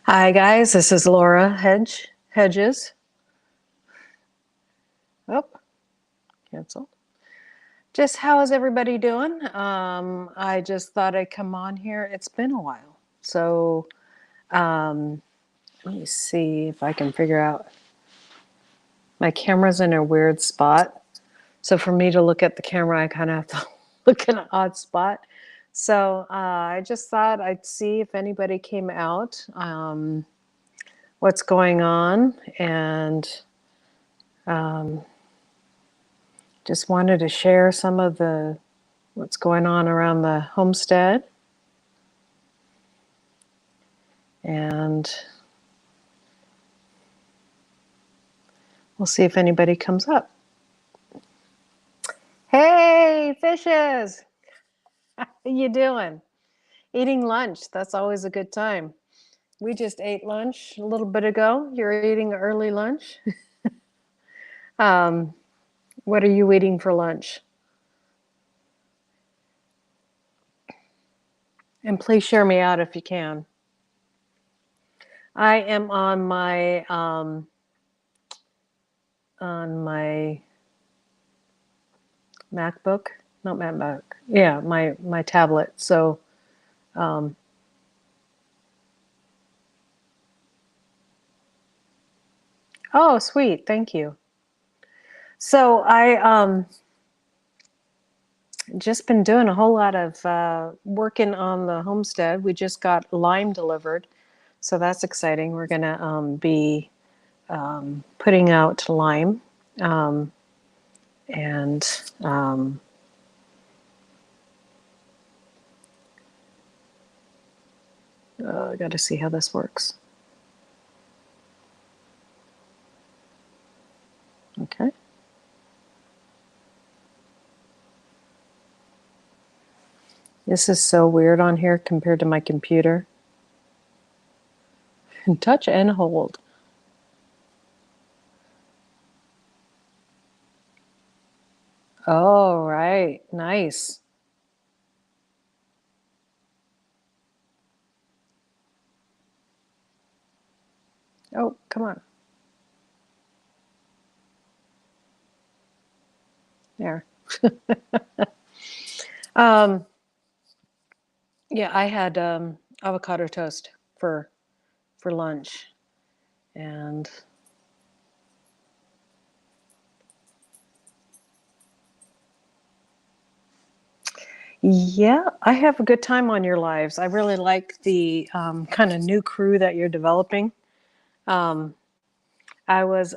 Hi guys, this is Laura Hedges. Oh, canceled. Just how is everybody doing? I just thought I'd come on here. It's been a while. So um, let me see if I can figure out. My camera's in a weird spot. So for me to look at the camera, I kind of have to look in an odd spot. So I just thought I'd see if anybody came out, what's going on, and just wanted to share some of the what's going on around the homestead. And we'll see if anybody comes up. Hey, fishes! How you doing? Eating lunch. That's always a good time. We just ate lunch a little bit ago. You're eating early lunch. um, what are you eating for lunch? And please share me out if you can. I am on my MacBook, not MacBook. Yeah, my tablet. So um, oh, sweet. Thank you. So I just been doing a whole lot of working on the homestead. We just got lime delivered, so that's exciting. We're gonna be putting out lime, um, and I got to see how this works. Okay. This is so weird on here compared to my computer. Touch and hold. Oh, right. Nice. Oh, come on. There. um, yeah, I had avocado toast for lunch, and yeah, I have a good time on your lives. I really like the kind of new crew that you're developing. Um, I was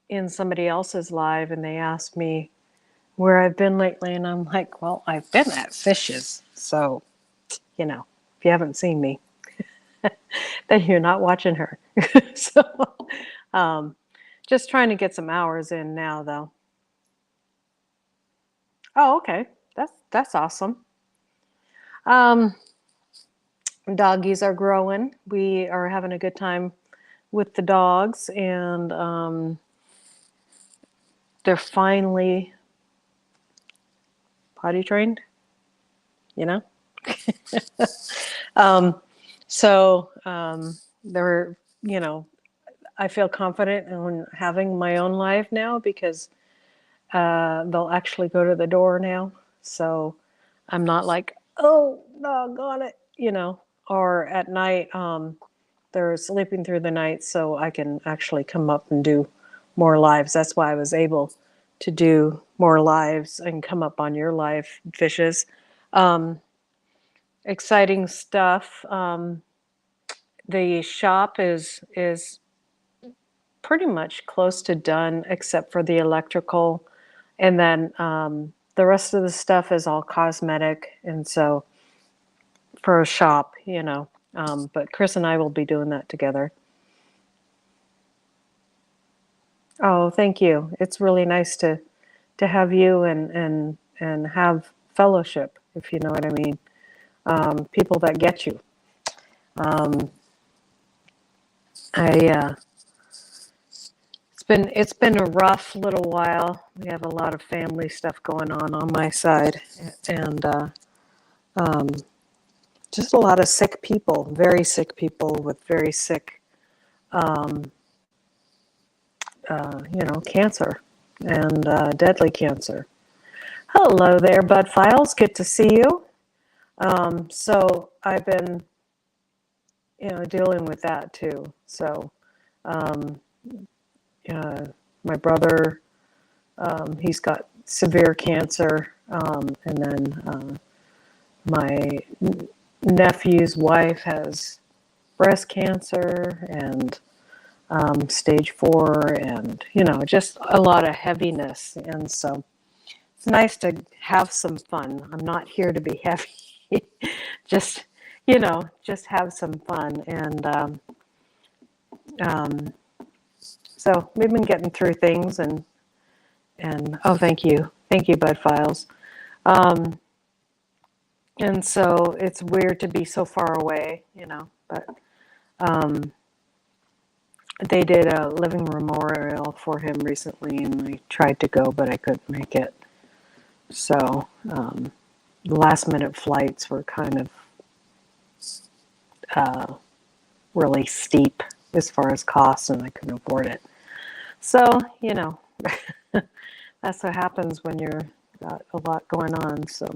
in somebody else's live, and they asked me where I've been lately, and I'm like, well, I've been at Fishes, so if you haven't seen me, then you're not watching her. So, um, just trying to get some hours in now, though. Oh, okay, that's awesome. Um, Doggies are growing. We are having a good time with the dogs, and they're finally potty trained, you know? um, so they're, I feel confident in having my own life now because they'll actually go to the door now. So I'm not like, oh, doggone it, or at night, they're sleeping through the night so I can actually come up and do more lives. That's why I was able to do more lives and come up on your live fishes. Um, Exciting stuff. The shop is pretty much close to done except for the electrical, and then the rest of the stuff is all cosmetic. And so for a shop, but Chris and I will be doing that together. Oh, thank you. It's really nice to have you and have fellowship, if you know what I mean. People that get you. Um, I it's been a rough little while. We have a lot of family stuff going on my side, and um, just a lot of sick people, very sick people with very sick, um, cancer and deadly cancer. Hello there, Bud Files. Good to see you. So I've been, dealing with that too. So um, my brother, he's got severe cancer, and then my nephew's wife has breast cancer and stage 4, and just a lot of heaviness. And so it's nice to have some fun. I'm not here to be heavy. just just have some fun. And um, so we've been getting through things. And oh, thank you, Bud Files. um, and so it's weird to be so far away, but um, they did a living memorial for him recently, and I tried to go, but I couldn't make it. So the last minute flights were kind of really steep as far as costs, and I couldn't afford it. So, that's what happens when you're got a lot going on. So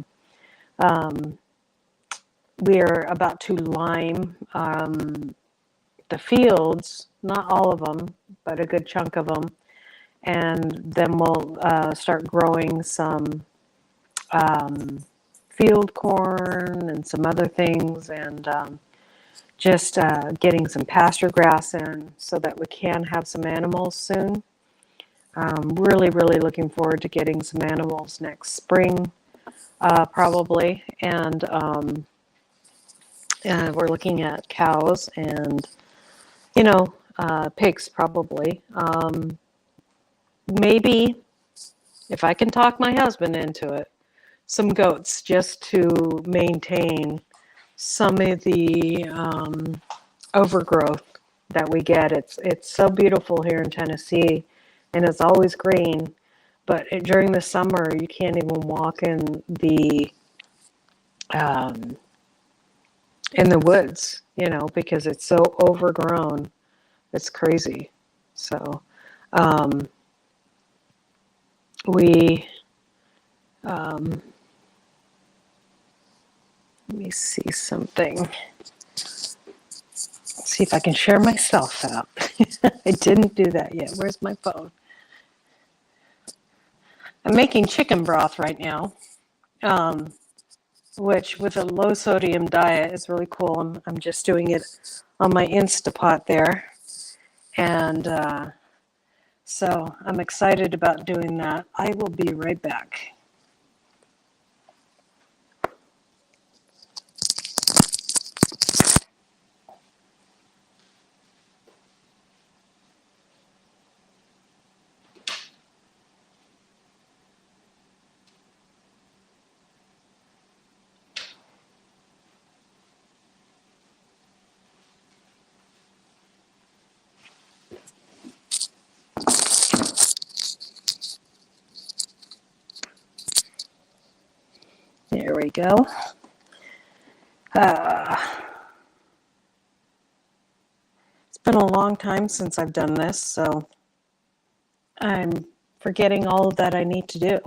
we're about to lime the fields, not all of them, but a good chunk of them. And then we'll start growing some field corn and some other things, and just getting some pasture grass in so that we can have some animals soon. Really, really looking forward to getting some animals next spring, probably. And we're looking at cows and, pigs probably. Maybe, if I can talk my husband into it, some goats, just to maintain some of the overgrowth that we get. It's so beautiful here in Tennessee, and it's always green. But during the summer, you can't even walk um, in the woods, because it's so overgrown. It's crazy. So we let me see something. See if I can share myself out. I didn't do that yet. Where's my phone? I'm making chicken broth right now, which with a low sodium diet is really cool. I'm just doing it on my Instapot there. And so I'm excited about doing that. I will be right back. There we go. It's been a long time since I've done this, so I'm forgetting all of that I need to do.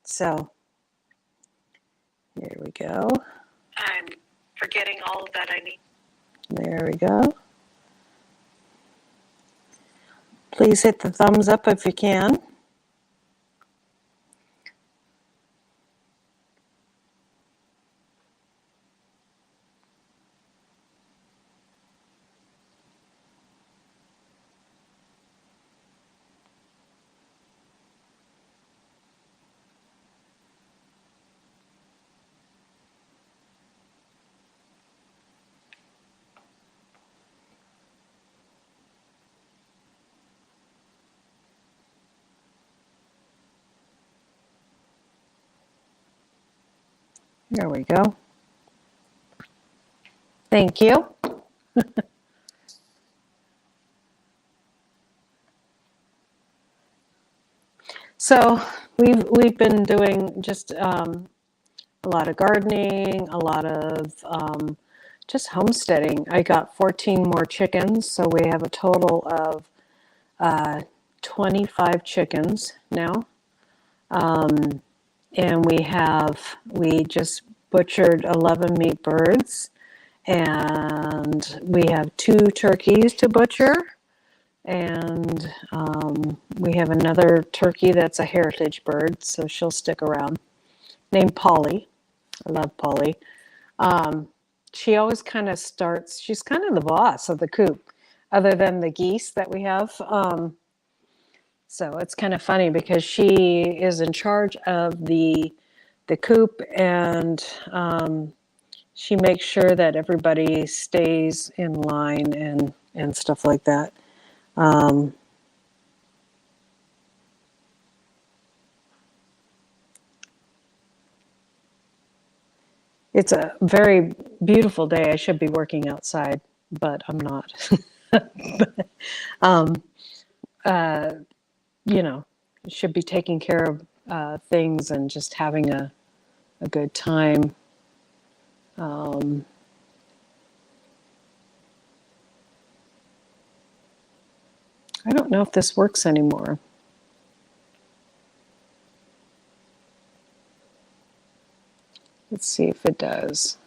So here we go. I'm forgetting all of that I need. There we go. Please hit the thumbs up if you can. There we go. Thank you. So we've been doing just a lot of gardening, a lot of just homesteading. I got 14 more chickens, so we have a total of 25 chickens now. And we just butchered 11 meat birds, and we have 2 turkeys to butcher, and we have another turkey that's a heritage bird, so she'll stick around, named Polly. I love Polly. She always kind of starts, she's kind of the boss of the coop, other than the geese that we have. So it's kind of funny because she is in charge of the coop, and she makes sure that everybody stays in line and stuff like that. It's a very beautiful day. I should be working outside, but I'm not. um, you know, should be taking care of things and just having a good time. I don't know if this works anymore. Let's see if it does.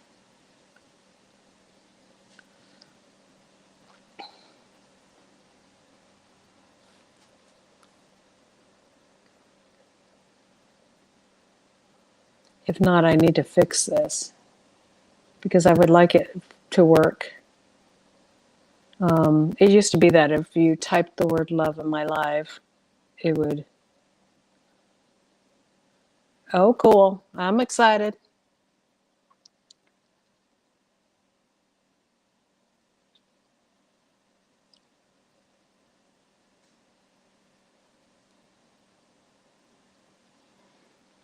If not, I need to fix this because I would like it to work. It used to be that if you typed the word love in my live, it would. Oh, cool. I'm excited.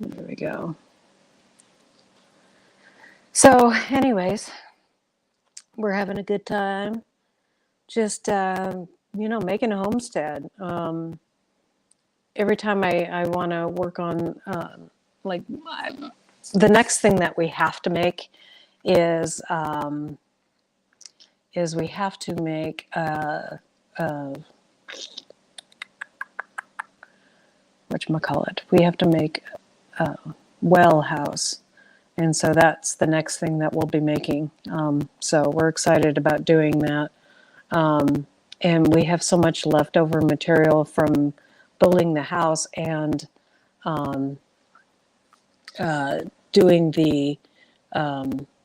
There we go. So, anyways, we're having a good time. Just, making a homestead. Every time I want to work on, like, the next thing that we have to make is we have to make whatchamacallit? We have to make a well house. And so that's the next thing that we'll be making. So we're excited about doing that. And we have so much leftover material from building the house and doing the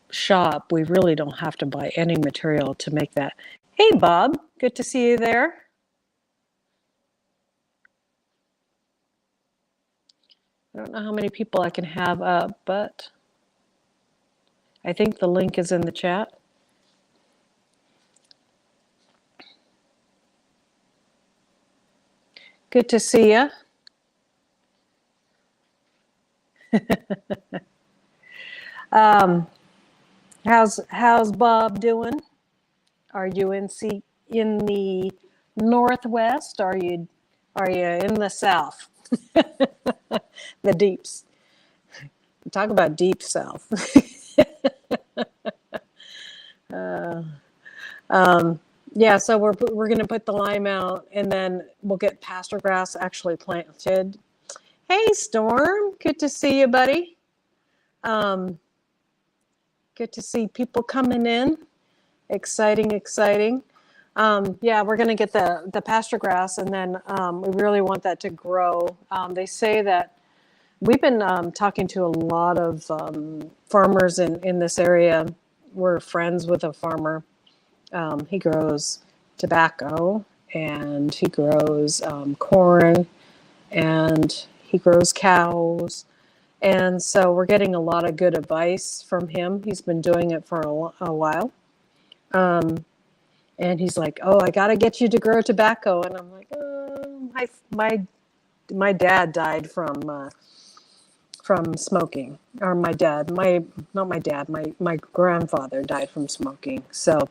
shop. We really don't have to buy any material to make that. Hey, Bob, good to see you there. I don't know how many people I can have up, but I think the link is in the chat. Good to see you. How's Bob doing? Are you in the Northwest? Are you in the South? The deeps. Talk about deep South. Yeah, so we're going to put the lime out, and then we'll get pasture grass actually planted. Hey, Storm, good to see you, buddy. Good to see people coming in. Exciting. Yeah, we're going to get the pasture grass, and then we really want that to grow. They say that we've been talking to a lot of farmers in this area. We're friends with a farmer. He grows tobacco, and he grows corn, and he grows cows. And so we're getting a lot of good advice from him. He's been doing it for a while. And he's like, "Oh, I got to get you to grow tobacco." And I'm like, my dad died from smoking. Or my grandfather died from smoking. So,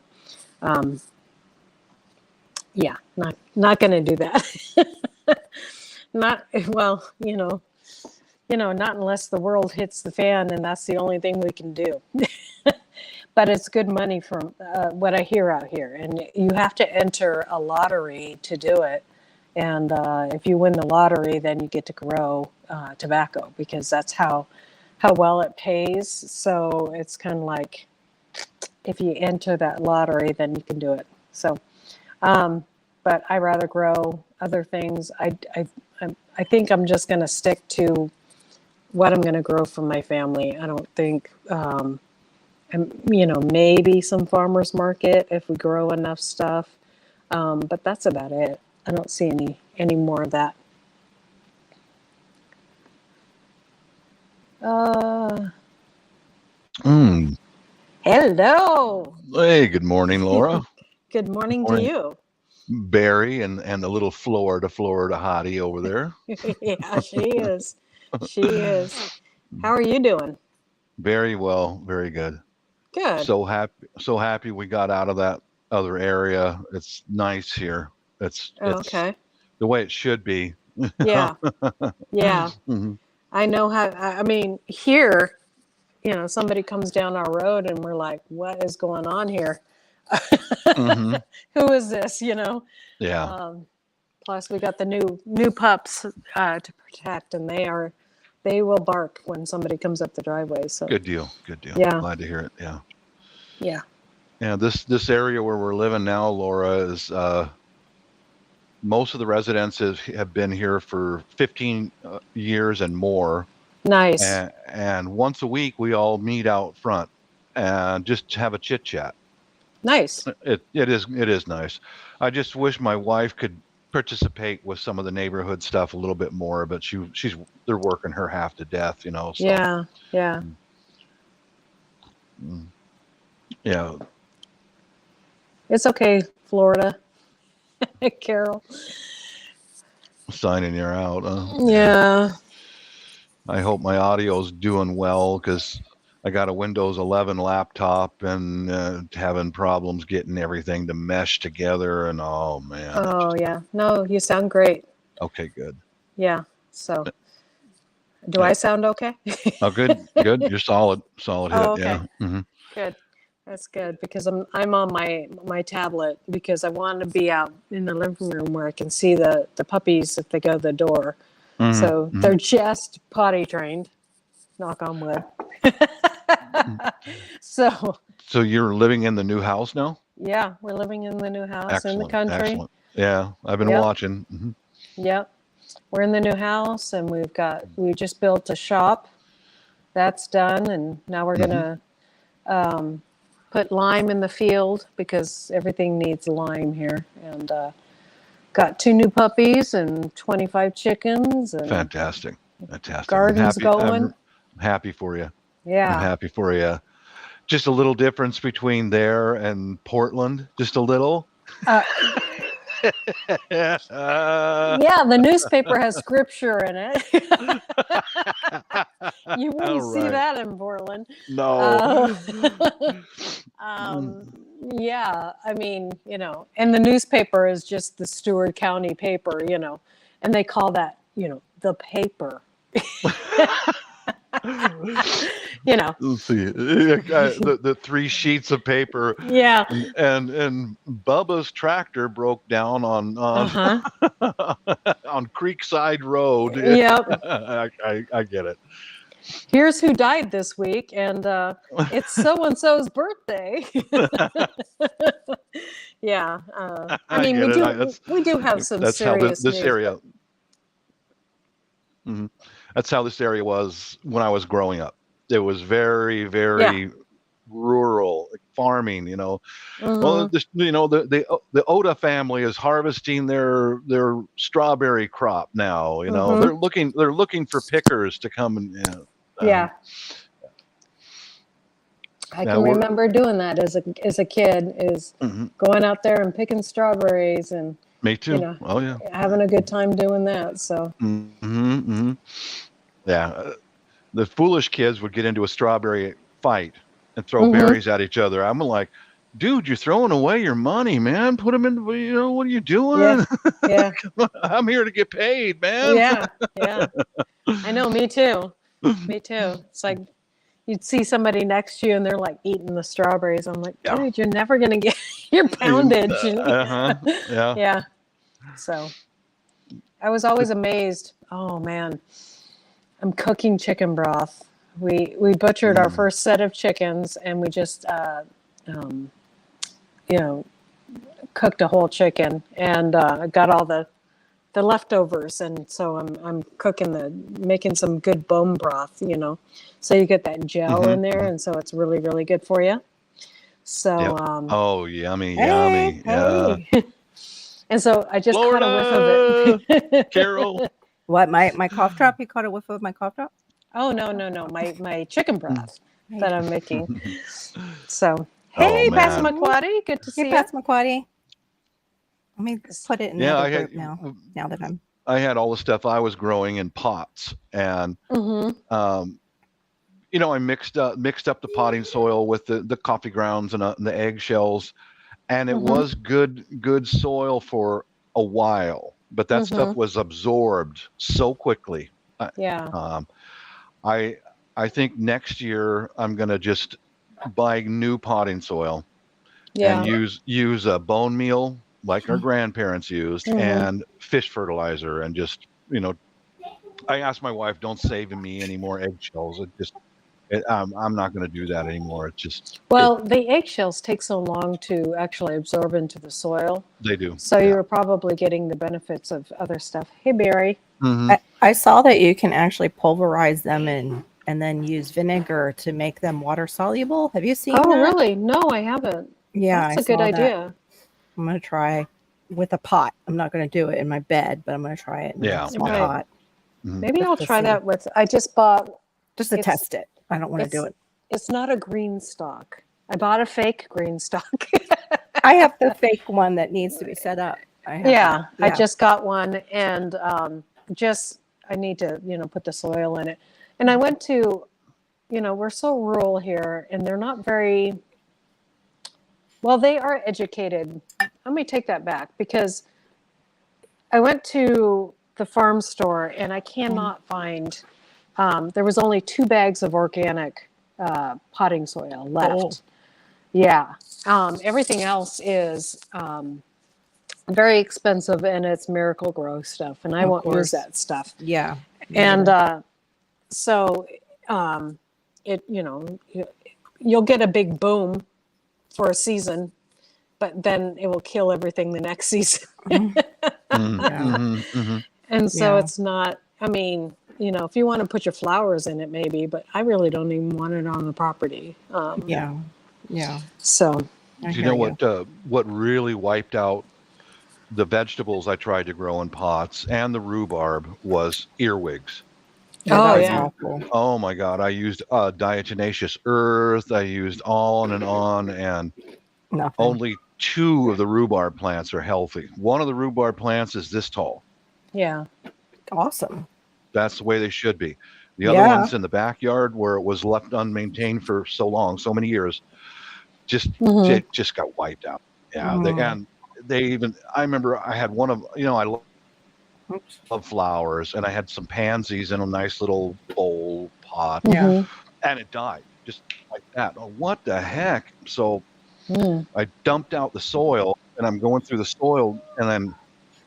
yeah, not going to do that. Not well, not unless the world hits the fan and that's the only thing we can do. But it's good money from what I hear out here. And you have to enter a lottery to do it. And if you win the lottery, then you get to grow tobacco, because that's how well it pays. So it's kind of like, if you enter that lottery, then you can do it. So, but I rather grow other things. I think I'm just going to stick to what I'm going to grow for my family. I don't think, maybe some farmer's market if we grow enough stuff. But that's about it. I don't see any more of that. Hello. Hey, good morning, Laura. Good morning Morning. to you. Barry and the little Florida hottie over there. Yeah, she is. She is. How are you doing? Very well, very good. Good. So happy we got out of that other area. It's nice here. It's Okay. the way it should be. Yeah. Yeah. Mhm. I know how, I mean, here, somebody comes down our road and we're like, what is going on here? Mhm. Who is this, Yeah, Plus we got the new pups to protect, and they will bark when somebody comes up the driveway. So good deal. Good deal. yeah, Glad to hear it. Yeah. yeah, Yeah, this area where we're living now, Laura, is most of the residents have been here for 15 years and more. nice, And once a week we all meet out front and just have a chit chat. nice. It is nice. I just wish my wife could participate with some of the neighborhood stuff a little bit more, but they're working her half to death, So Yeah, yeah. mm, yeah, It's okay, Florida. Carol. signing you out. Yeah. I hope my audio's doing well, because I got a Windows 11 laptop and having problems getting everything to mesh together. And oh man. Oh, yeah. No, you sound great. Okay, good. Yeah. So, do I sound okay? Oh, good. You're solid hit. Oh, okay. Yeah. Hmm. Good. That's good, because I'm on my tablet, because I want to be out in the living room where I can see the puppies if they go to the door. Hmm. So they're just potty trained. Knock on wood. So So you're living in the new house now? yeah, we're living in the new house in the Excellent. country. Excellent. Yeah, I've been Yep. watching. Hmm. Yep. We're in the new house, and we just built a shop. That's done, and now we're gonna put lime in the field, because everything needs lime here. And got 2 new puppies and 25 chickens, and Fantastic. Fantastic. garden's going. I'm happy for you. I'm Yeah. happy for you. Just a little difference between there and Portland. Just a little. Yeah, the newspaper has scripture in it. You wouldn't All see right. that in Portland. No. Yeah, I mean, and the newspaper is just the Stewart County paper, and they call that, the paper. Let's see. The 3 sheets of paper. Yeah. And Bubba's tractor broke down on Uh-huh. on Creekside Road. Yep. I get it. Here's who died this week, and it's so and so's birthday. Yeah. I mean, get we do have some That's how serious this news. area. Mhm. That's how this area was when I was growing up. It was very, very rural, like farming. Well, Mhm. the Oda family is harvesting their strawberry crop now. Mhm. They're looking for pickers to come and. Yeah. I now can we're- remember doing that as a kid, is Mhm. going out there and picking strawberries and Me too. you know. Oh yeah. having a good time doing that. So Yeah. The foolish kids would get into a strawberry fight and throw Mhm. berries at each other. I'm like, dude, you're throwing away your money, man. Put them in. What are you doing? yeah, I'm here to get paid, man. yeah, yeah. I know, me too. Me too. It's like you'd see somebody next to you and they're like eating the strawberries. I'm like, Yeah. dude, you're never gonna get your poundage. Uh-huh. Yeah. Yeah. So I was always amazed. Oh man, I'm cooking chicken broth. We butchered our Mm. first set of chickens and we just um, you know cooked a whole chicken and got all the leftovers, and so I'm making some good bone broth, so you get that gel Mhm. in there, and so it's really really good for you. So Yep. Oh, yummy, Hey, yummy. Yeah. hey, and so I just caught a whiff Florida, of it. Carol. what, my cough drop? You caught a whiff of my cough drop? Oh no, my chicken broth that I'm making. Hey, So Oh hey, man. Passamaquoddy, good to see you. Passamaquoddy. Let me put it in the Yeah, other I had group now. Now that I'm all the stuff I was growing in pots, and Mm-hmm. I mixed up the potting soil with the coffee grounds and the eggshells, and it Mm-hmm. was good soil for a while, but that stuff Mm-hmm. was absorbed so quickly. Yeah. Um, I I think next year I'm gonna just buy new potting soil and Yeah. use a bone meal like our grandparents used Mm-hmm. and fish fertilizer and just I asked my wife, don't save me any more eggshells. I'm not going to do that anymore. It, Well, the eggshells take so long to actually absorb into the soil. they do. So you Yeah. were probably getting the benefits of other stuff. Hey, Barry. Hmm. I saw that you can actually pulverize them and then use vinegar to make them water soluble. Have you seen Oh, that? really? No, I haven't. Yeah, That's I a good saw that. idea. I'm gonna try with a pot. I'm not gonna do it in my bed, but I'm gonna try it in Yeah, a small Right. pot Mhm. Maybe just I'll to try see. that with. I just bought. Just to It's- test it. I don't want to do it. It's not a green stalk. I bought a fake green stalk. I have the fake one that needs to be set up. I have Yeah, that. I just got one, and I need to put the soil in it. And I went to, we're so rural here, and they're not very well. They are educated. Let me take that back because I went to the farm store and I cannot find. There was only 2 bags of organic potting soil left. Oh. Yeah, everything else is very expensive, and it's Miracle Grow stuff, and I Of won't use course. that stuff. Yeah. And so, you'll get a big boom for a season, but then it will kill everything the next season. Mhm, Yeah. mhm, mhm. And so Yeah. it's not, I mean, if you want to put your flowers in it, maybe, but I really don't even want it on the property. Yeah. Yeah. So, I Do you hear know what really wiped out the vegetables I tried to grow in pots and the rhubarb was earwigs. Yeah, Oh, that was yeah. awful. Oh my God! I used diatomaceous earth. I used on, and Nothing. only 2 of the rhubarb plants are healthy. One of the rhubarb plants is this tall. yeah. Awesome. That's the way they should be. The other Yeah. ones in the backyard where it was left unmaintained for so long, so many years, just Mhm. it just got wiped out. Yeah, I remember I had one of I Oops. love flowers, and I had some pansies in a nice little bowl pot, Yeah. Mhm. and it died just like that. Oh, what the heck? So Mm. I dumped out the soil, and I'm going through the soil, and then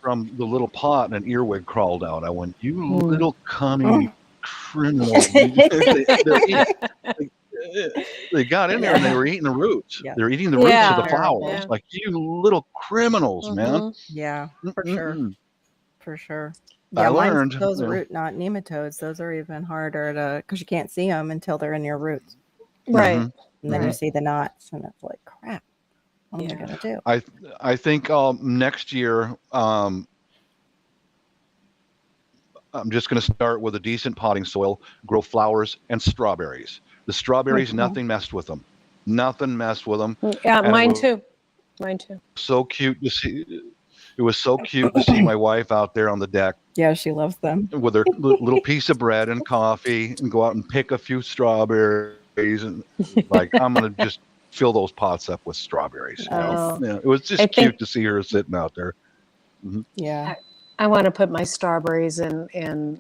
from the little pot, an earwig crawled out. I went, "You little cunning criminal!" They got in there and they were eating the roots. Yeah. They're eating the roots of the Yeah. flowers. Yeah. Like, you little criminals, man. Mhm. Yeah. For sure. Mm-mm. For sure. I Yeah, mine's learned, those you know. root knot nematodes. Those are even harder to because you can't see them until they're in your roots, Right. Mhm. and then you Right. see the knots, and it's like crap. What am I Yeah. gonna do? I think next year I'm just going to start with a decent potting soil, grow flowers and strawberries. The strawberries, Mhm. nothing messed with them. Nothing messed with them. Yeah, And it mine was too. Mine too. so cute to see. It was so cute to see my wife out there on the deck Yeah, she loves them. with her little piece of bread and coffee and go out and pick a few strawberries. And like, I'm going to just fill those pots up with strawberries. Oh. Yeah, it was just I cute think- to see her sitting out there. Yeah. I want to put my strawberries in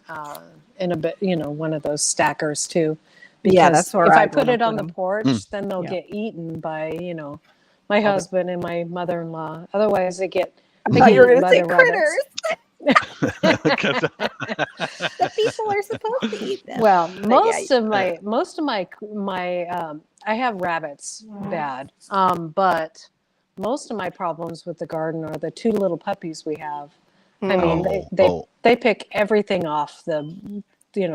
a bit, one of those stackers too, Yeah, because that's where if I I'd put wanna it on put the 'em. porch, then they'll Yeah. get eaten by, my All the husband and my mother-in-law. Otherwise, they get I thought you were eaten gonna by say the rabbits. critters. The people are supposed to eat them. Well, But yeah, most of my I have rabbits bad. But most of my problems with the garden are the two little puppies we have. I mean, they Oh, they oh, they pick everything off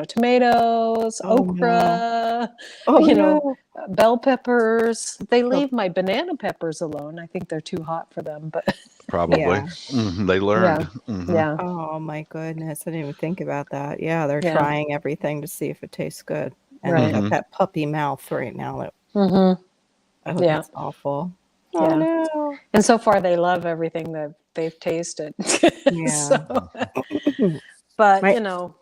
tomatoes, oh no. okra, Oh you know, no. bell peppers. They Oh, leave my banana peppers alone. I think they're too hot for them, but probably. yeah. They learned. yeah, Hmm. yeah, Oh my goodness. I didn't even think about that. Yeah, they're yeah, trying everything to see if it tastes good. And they right. got Hmm. that puppy mouth right now. Mm-hmm. Oh, Yeah, that's awful. Oh yeah. no. And so far, they love everything that they've tasted. Yeah. So, but My go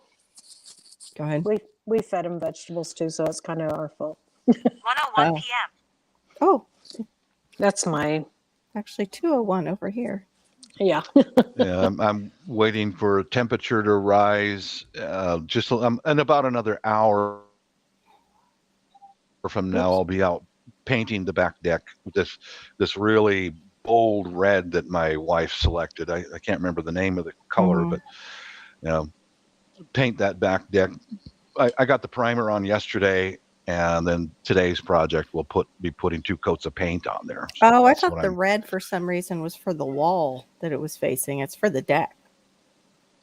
ahead. we fed them vegetables too, so it's kind of our fault. 1:01 Oh. p.m. Oh, That's mine. actually 201 over here. Yeah. Yeah, I'm waiting for temperature to rise. Just in about another hour from now, Oops. I'll be out painting the back deck with this really bold red that my wife selected. I can't remember the name of the color, Mhm. but you know, paint that back deck. I got the primer on yesterday, and then today's project will be putting 2 coats of paint on there. So Oh, I that's thought what the I'm red for some reason was for the wall that it was facing. It's for the deck.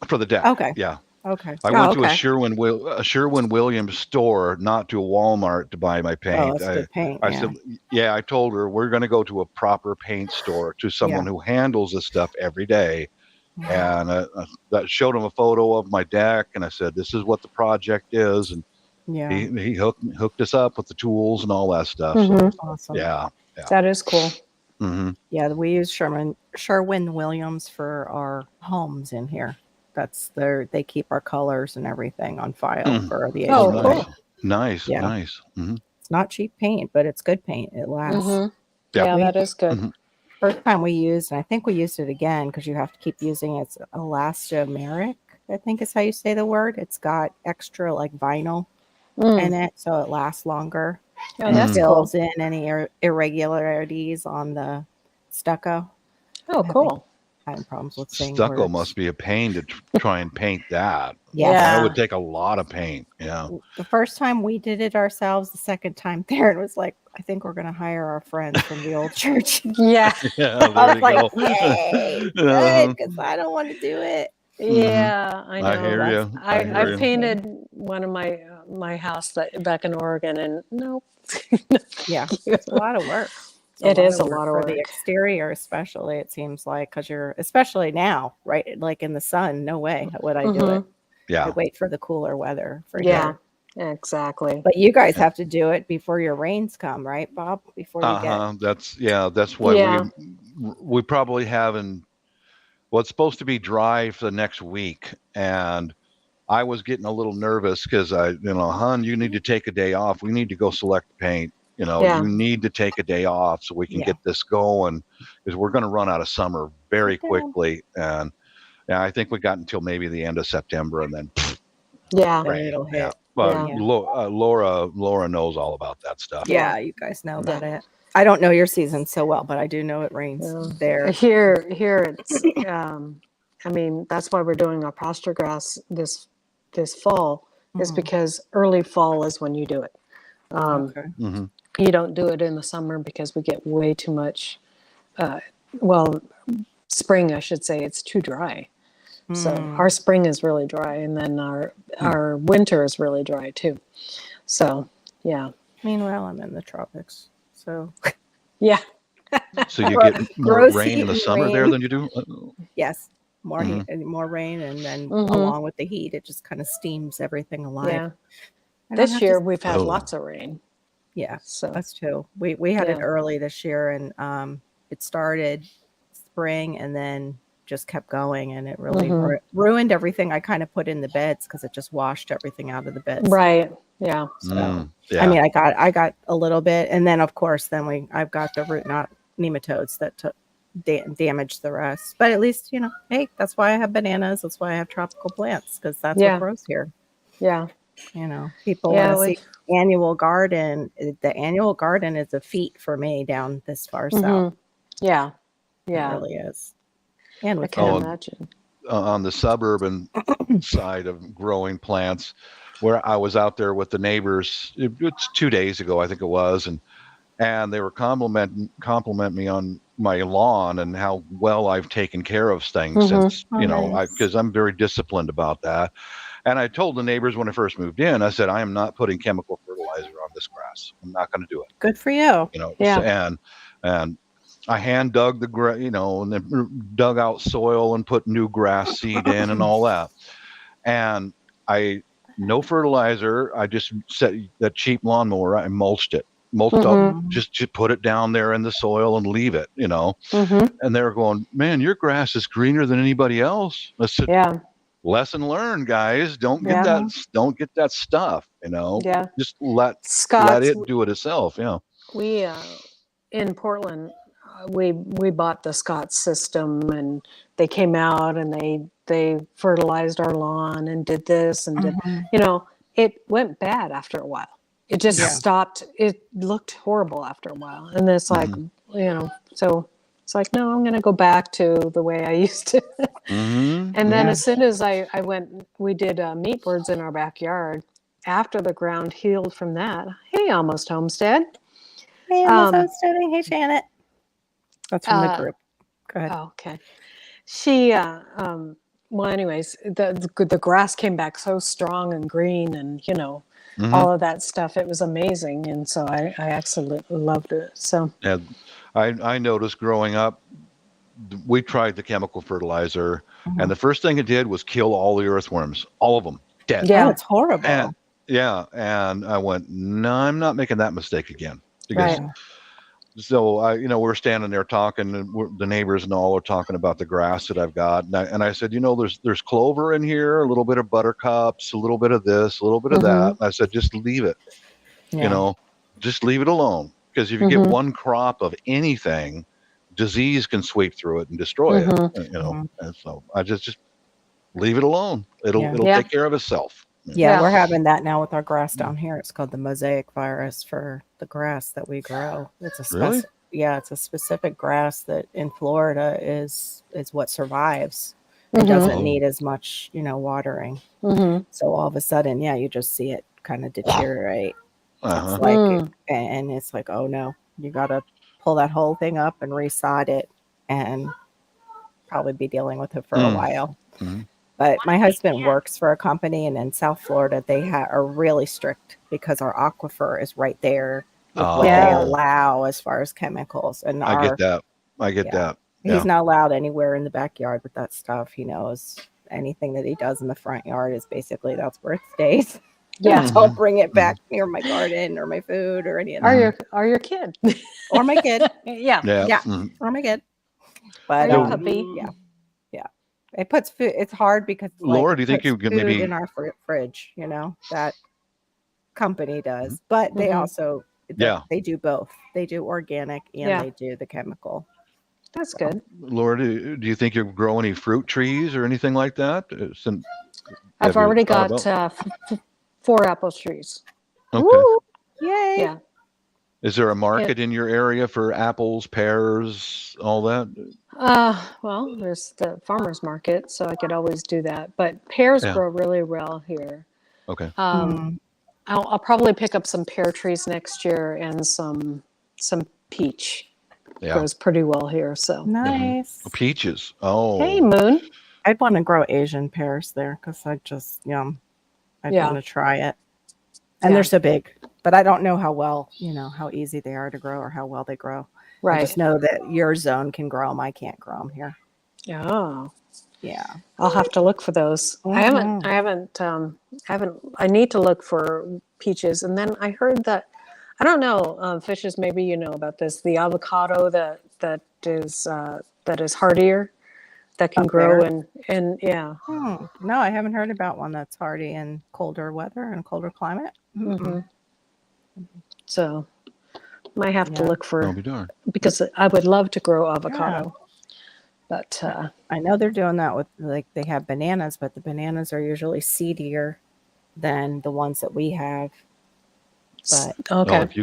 for the deck. Okay. Yeah, Okay. I Oh, went to a okay. Sherwin-Williams store, not to a Walmart, to buy my Oh, paint. that's good paint. I Yeah. said, yeah, I told her we're going to go to a proper paint store, to someone Yeah. who handles this stuff every day. Mhm. And that showed him a photo of my deck, and I said, this is what the project is. And Yeah. he hooked us up with the tools and all that stuff. So Mhm. Awesome. yeah. That is cool. Hmm. Yeah, we use Sherwin Williams for our homes in here. They keep our colors and everything on file for the Oh, HOA. cool. Nice. Yeah. Nice. Hmm. It's not cheap paint, but it's good paint. It lasts. Mm-hmm. Yeah. Yeah, We- that is good. Mhm. First time we used, and I think we used it again because you have to keep using it, it's elastomeric, I think is how you say the word. It's got extra like vinyl Mm. in it, so it lasts longer. Oh, And that's it cool. fills in any irregularities on the stucco. Oh, cool. Having problems with saying Stucco words. must be a pain to try and paint that. Yes. Yeah. That would take a lot of paint. Yeah. The first time we did it ourselves, the second time there, it was like, I think we're going to hire our friends from the old church. Yeah. Yeah. I There was you like, go. yay, Uh-huh. good, because I don't want to do it. Yeah, I know. I hear That's- you. I hear I've you. painted one of my house that back in Oregon, and nope. Yeah, it's a lot of work. It is a lot of for the work. exterior, especially. It seems like because you're, especially now, right? Like in the sun, no way would I do it. Mhm. Yeah. I wait for the cooler weather for Yeah, here. exactly. But you guys Yeah. have to do it before your rains come, right, Bob? Before you That's why Yeah. we probably haven't. Well, it's supposed to be dry for the next week, and I was getting a little nervous because hon, you need to take a day off. We need to go select paint. Yeah. You need to take a day off so we can Yeah. get this going, because we're going to run out of summer very Okay. quickly. And yeah, I think we got until maybe the end of September, and then Yeah. Then rain. it'll hit. Yeah. Well, Yeah. Laura knows all about that stuff. Yeah, you guys know about it. I don't know your season so well, but I do know it rains Yeah. there. Here it's I mean, that's why we're doing our pasture grass this fall, is Mhm. because early fall is when you do it. Okay. Hmm. You don't do it in the summer because we get way too much well, spring I should say, it's too dry. So Mm. our spring is really dry, and then our winter is really dry too. So yeah. Meanwhile, I'm in the tropics, so Yeah. So you Gro- get more gross rain heat in the and summer there rain. than you do. yes, more Mhm. heat and more rain, and then Mhm. along with the heat, it just kind of steams everything alive. Yeah. I don't This have year to- we've had Oh. lots of rain. yeah, So that's true. We had it Yeah. early this year, and it started spring and then just kept going, and it really Mhm. ruined everything I kind of put in the beds because it just washed everything out of the beds. right. Yeah. So Yeah. I mean, I got a little bit, and then of course, I've got the root knot nematodes that damage the rest. But at least, hey, that's why I have bananas. That's why I have tropical plants, because that's Yeah. what grows here. Yeah. People Yeah, want to see annual garden. The annual garden is a feat for me down this far south. Yeah. It Yeah. really is. And I with can Oh, imagine. on the suburban side of growing plants, where I was out there with the neighbors, it's 2 days ago, I think it was, and they were compliment me on my lawn and how well I've taken care of things since, Oh, nice. because I'm very disciplined about that. And I told the neighbors when I first moved in, I said, I am not putting chemical fertilizer on this grass. I'm not going to do it. Good for you. Yeah. And I hand dug and then dug out soil and put new grass seed in and all that. And no fertilizer. I just set that cheap lawnmower. I mulched it. Mulched up, just put it down there in the soil and leave it, And they were going, man, your grass is greener than anybody else. I said, Yeah. lesson learned, guys. Don't get that stuff, Yeah. Just let Scott's, it do it itself. Yeah. we in Portland, we bought the Scott system, and they came out and they fertilized our lawn and did this and did, it went bad after a while. It just stopped. It looked horrible after a while, and it's like, so it's like, no, I'm going to go back to the way I used to. And then as soon as I went, we did meat boards in our backyard. After the ground healed from that, hey, Almost Homestead. Hey, Almost Homesteading. Hey, Janet. That's from the group. Go ahead. Oh, okay. She, well, anyways, the grass came back so strong and green, and all of that stuff. It was amazing, and so I absolutely loved it. So yeah, I noticed growing up, we tried the chemical fertilizer, and the first thing it did was kill all the earthworms, all of them, dead. Yeah, it's horrible. And I went, no, I'm not making that mistake again. Because, right. So we're standing there talking, and the neighbors and all are talking about the grass that I've got, and I said, there's clover in here, a little bit of buttercups, a little bit of this, a little bit of that. And I said, just leave it, just leave it alone, because if you get one crop of anything, disease can sweep through it and destroy it. And so I just leave it alone. It'll take care of itself. Yeah, we're having that now with our grass down here. It's called the mosaic virus for the grass that we grow. It's it's a specific grass that in Florida is what survives. It doesn't need as much, watering. So all of a sudden, you just see it kind of deteriorate. It's like, and it's like, oh no, you got to pull that whole thing up and resod it, and probably be dealing with it for a while. But my husband works for a company, and in South Florida, they are really strict because our aquifer is right there with what they allow as far as chemicals. And I get that. He's not allowed anywhere in the backyard with that stuff. He knows anything that he does in the front yard is basically that's where it stays. Yeah. So I'll bring it back near my garden or my food or any of that. Or your kid. Or my kid. Yeah. Or my kid. But puppy. Yeah. It puts food. It's hard because Laura, do you think you could maybe in our fridge? That company does, but they also they do both. They do organic and they do the chemical. That's good. Laura, do you think you grow any fruit trees or anything like that? I've already got 4 apple trees. Okay. Woo! Yay! Yeah. Is there a market in your area for apples, pears, all that? Well, there's the farmer's market, so I could always do that. But pears grow really well here. Okay. I'll probably pick up some pear trees next year, and some peach. Grows pretty well here. So nice. Peaches. Oh. Hey, Moon. I'd want to grow Asian pears there because I'd want to try it. And they're so big, but I don't know how well, how easy they are to grow or how well they grow. Right. I just know that your zone can grow them. I can't grow them here. Oh. Yeah. I'll have to look for those. I haven't, I need to look for peaches. And then I heard that, I don't know, Fishes, maybe you know about this, the avocado that is hardier, that can grow in No, I haven't heard about one that's hardy in colder weather and colder climate. So might have to look for, I'll be darned. because I would love to grow avocado. But I know they're doing that with, like, they have bananas, but the bananas are usually seedier than the ones that we have. But Oh, okay. if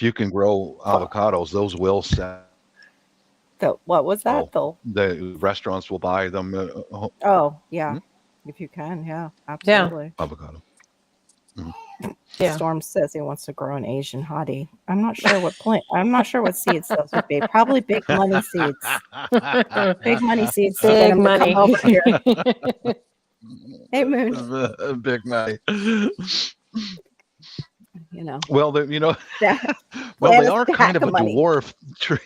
you can grow avocados, those will sell. what was that? The restaurants will buy them. Oh, yeah. Hmm? If you can, yeah, absolutely. Avocado. Yeah. Storm says he wants to grow an Asian hottie. I'm not sure what seeds those would be. Probably big money seeds. Big money seeds to get Big him to come money. over here. Hey, Moon. Big money. You know. Well, Yeah. well, Plant they a are stack kind of a of money. dwarf tree.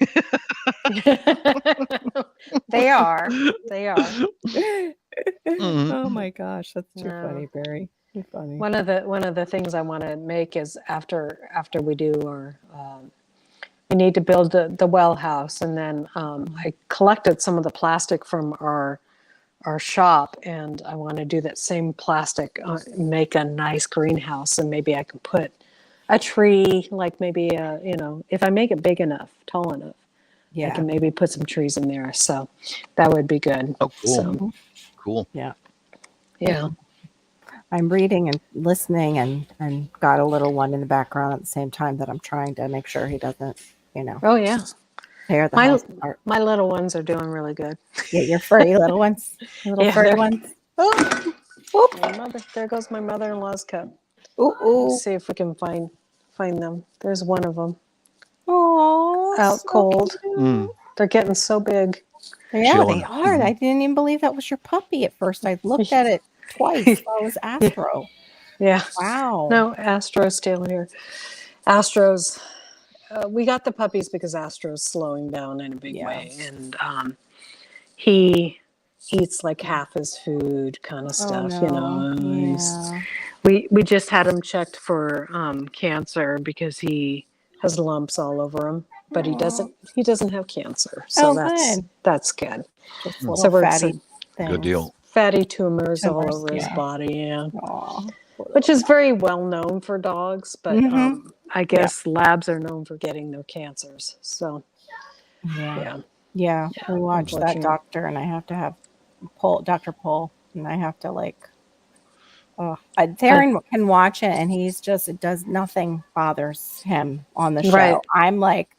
They are. They are. Oh my gosh, that's too No. funny, Barry. Too funny. One of the things I want to make is after we do our we need to build the well house, and then I collected some of the plastic from our shop, and I want to do that same plastic, make a nice greenhouse, and maybe I can put a tree, like maybe if I make it big enough, tall enough, I Yeah. can maybe put some trees in there. So that would be good. Oh, cool. So, Cool. Yeah. yeah. I'm reading and listening and got a little one in the background at the same time that I'm trying to make sure he doesn't, Oh yeah. tear the My house apart. my little ones are doing really good. Yeah, your furry little ones. Little Yeah, furry they're- ones. Oh, Oop. there goes my mother-in-law's cup. Ooh, ooh. Let's see if we can find them. There's one of them Aww, out so cold. cute. Mm. They're getting so big. Yeah, Chilling. they are. I didn't even believe that was your puppy at first. I looked at it twice. While it was Astro. Yeah. Wow. No, Astro's still here. Astro's. We got the puppies because Astro's slowing down in a big Yeah. way, and he eats like half his food, kind of stuff. Oh, You no. know, Yeah. we just had him checked for cancer because he has lumps all over him, but he doesn't have cancer, so Oh, that's good. Just So little we're fatty things. Good deal. Fatty tumors all Tumors, over his yeah. body, yeah. Aw. Which is very well known for dogs, but Mhm. I guess labs are known for getting their cancers. So Yeah. yeah, We watched that unfortunate. doctor, and I have to have Dr. Pole, and I have to Theron can watch it, and it does nothing bothers him on the show. Right. I'm like,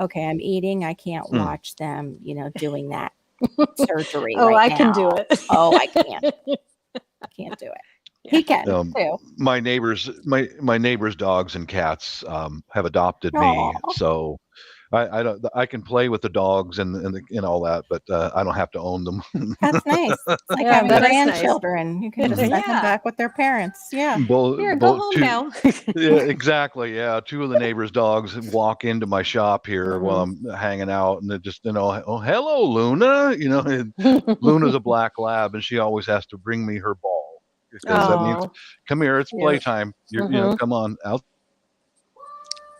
okay, I'm eating. I can't Mm. watch them, doing that surgery. Oh, right I can do now. it. Oh, I can't. I can't do it. He can too. My neighbors dogs and cats have adopted me, Aw. so I can play with the dogs and all that, but I don't have to own them. That's nice. It's like Yeah, having that is nice. grandchildren. You can just send them Yeah. back with their parents. Yeah. Here, go home now. Yeah, exactly. Yeah, two of the neighbors' dogs walk into my shop here while I'm hanging out, and they just oh, hello, Luna. And Luna's a black lab, and she always has to bring me her ball because that means, Oh, come here, it's Yeah. playtime. Come on outside.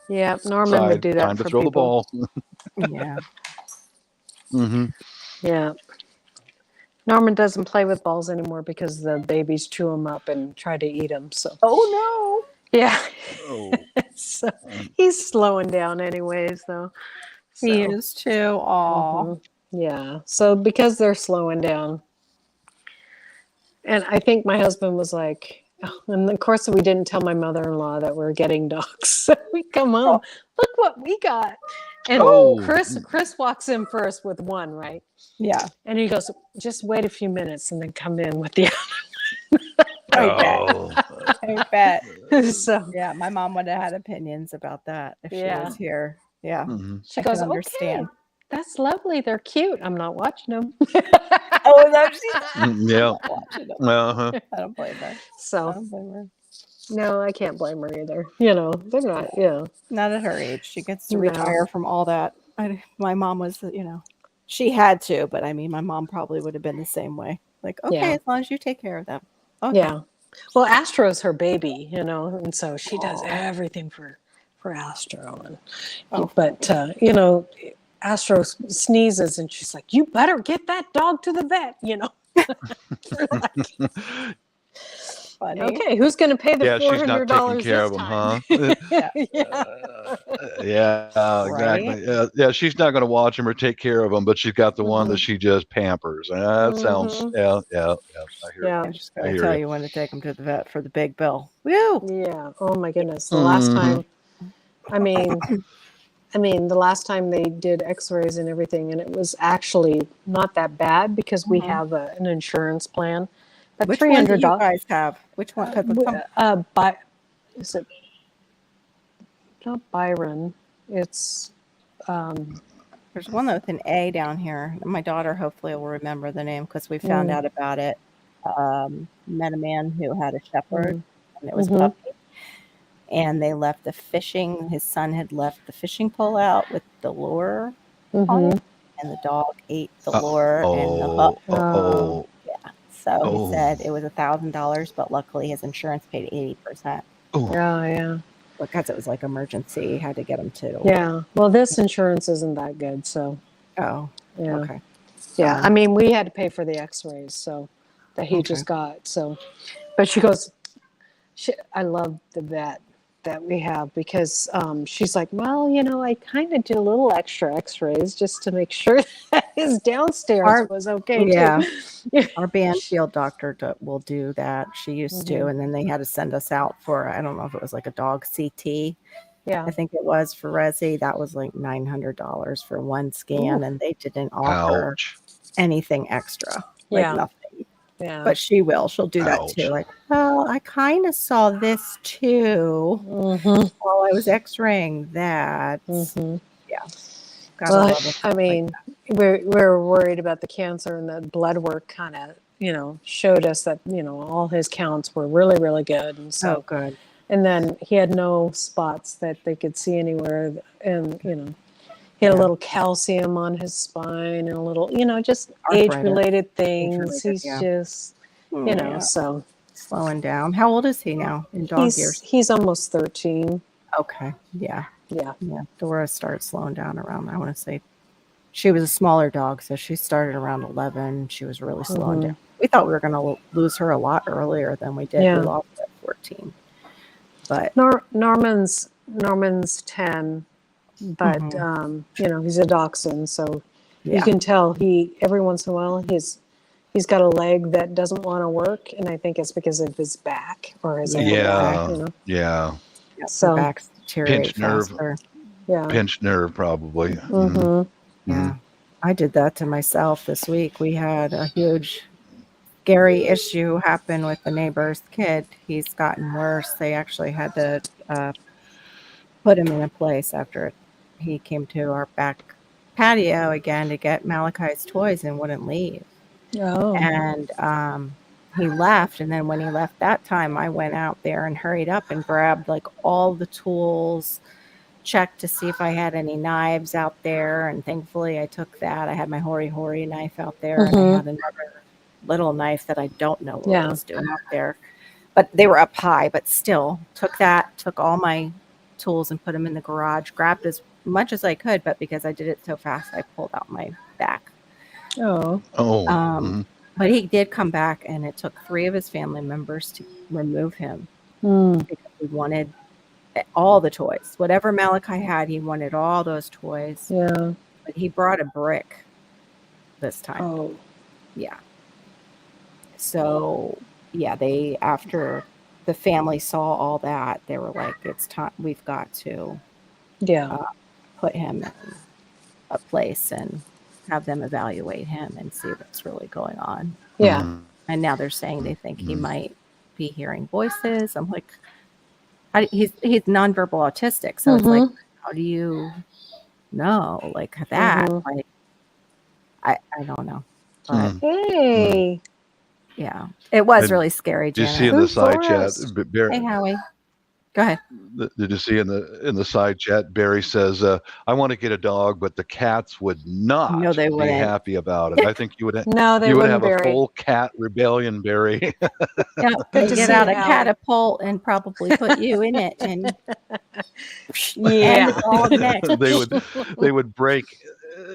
yeah. Norman would do that Time to for throw people. the ball. Yeah. Hmm. Yeah. Norman doesn't play with balls anymore because the babies chew them up and try to eat them. So Oh yeah. Oh. So he's slowing down anyways, though. no. He So, is too. Aw. mhm. Yeah. So because they're slowing down, and I think my husband was like, and of course we didn't tell my mother-in-law that we're getting dogs. So we come home, look what we got. And Oh. Chris walks in first with one, right? Yeah. And he goes, just wait a few minutes and then come in with the Oh. I bet. other. So Yeah. My mom would have had opinions about that if she Yeah. was here. Yeah. Mhm. she I goes, can okay, understand. that's lovely. They're cute. I'm not watching them. Oh, no, she's Yeah. not watching them. Uh-huh. I don't blame her. I So don't blame her. no, I can't blame her either. They're not, Not at her age. She gets to No. retire from all that. My mom was, she had to, but I mean, my mom probably would have been the same way. Like, okay, Yeah. as long as you take care of them. Okay. Yeah. Well, Astro's her baby, and so she does Aw. everything for Astro. And Oh. but Astro sneezes and she's like, "You better get that dog to the vet," funny. Okay, who's going to pay the Yeah, she's not $400 taking care this of them, time? huh? Yeah. Yeah, Right? exactly. Yeah, she's not going to watch him or take care of them, but she's got the one that Mhm. she just pampers. That sounds, Mhm. yeah. I hear Yeah. I'm just I going to hear tell you. you when to take them to the vet for the big bill. Woo! Yeah. Oh my goodness. The last Mhm. time, I mean, the last time they did X-rays and everything, and it was actually not that bad because we Mhm. have an insurance plan. But Which one do you $300. guys have? Which one? Because Is it not Byron? It's there's one with an A down here. My daughter hopefully will remember the name because we found Mm. out about it. Met a man who had a shepherd, and it was a Mhm. puppy. And they left the fishing. His son had left the fishing pole out with the lure on it, Mhm. and the dog ate the lure and the hook. Oh. Yeah. So he Oh. said it was $1,000, but luckily his insurance paid 80% Oh. Yeah. because it was like emergency. Had to get him to. Yeah. Well, this insurance isn't that good, so Oh, yeah. okay. Yeah. I mean, we had to pay for the X-rays, so that he Okay. just got. So, but she goes, I love the vet that we have because she's like, well, I kind of did a little extra X-rays just to make sure that his downstairs was okay yeah. too. Our Banfield doctor will do that. She used to, Mhm. and then they had to send us out for, I don't know if it was like a dog CT. Yeah. I think it was for Resi. That was like $900 for one scan, and they didn't offer Ouch. anything extra, like Yeah. nothing. Yeah. But she will. She'll do that too. Ouch. Like, well, I kind of saw this too Mhm. while I was X-raying that. Mhm. Yeah. Gotta Well, love it. I mean, we're worried about the cancer, and the blood work kind of, showed us that, all his counts were really, really good. And Oh, so, good. and then he had no spots that they could see anywhere. And, he had a Yeah. little calcium on his spine and a little, just Arthritis. age-related things. Age-related, He's yeah. just, Yeah. so Slowing down. How old is he now in dog years? he's almost 13. Okay. Yeah. Yeah. Yeah. Dora started slowing down around, I want to say, she was a smaller dog, so she started around 11. She was really slowing down. We thought we were going to lose her a lot earlier than we did. Yeah. We lost her at 14. But Norman's 10, but he's a dachshund, so you yeah. can tell every once in a while he's got a leg that doesn't want to work, and I think it's because of his back or his ankle back, Yeah. Yep, So- her backs deteriorate Pinched nerve. faster. Yeah. Pinched nerve, probably. Mhm. Yeah. I did that to myself this week. We had a huge scary issue happen with the neighbor's kid. He's gotten worse. They actually had to put him in a place after he came to our back patio again to get Malachi's toys and wouldn't leave. Oh. And he left. And then when he left that time, I went out there and hurried up and grabbed like all the tools, checked to see if I had any knives out there. And thankfully I took that. I had my hori knife out there, and I had another little knife that I don't know what I was doing out there. But they were up high, but still took all my tools and put them in the garage, grabbed as much as I could, but because I did it so fast, I pulled out my back. Oh. But he did come back, and it took 3 of his family members to remove him because we wanted all the toys. Whatever Malachi had, he wanted all those toys. Yeah. But he brought a brick this time. Oh. Yeah. So, yeah, after the family saw all that, they were like, it's time, we've got to put him in a place and have them evaluate him and see what's really going on. Yeah. And now they're saying they think he might be hearing voices. I'm like, he's nonverbal autistic. So it's like, how do you know like that? Like, I don't know. But Hey. yeah, it was really scary. Did you Janet. see in the side chat, Forrest? Hey, Howie. Go ahead. Did you see in the side chat, Barry says, I want to get a dog, but the cats would not No, they be wouldn't. happy about it. I think you would No, they you would wouldn't, have a Barry. full cat rebellion, Barry. Yeah, Good they to get see out you, a Howie. catapult and probably put you in it, and Yeah. and the dog next. they would break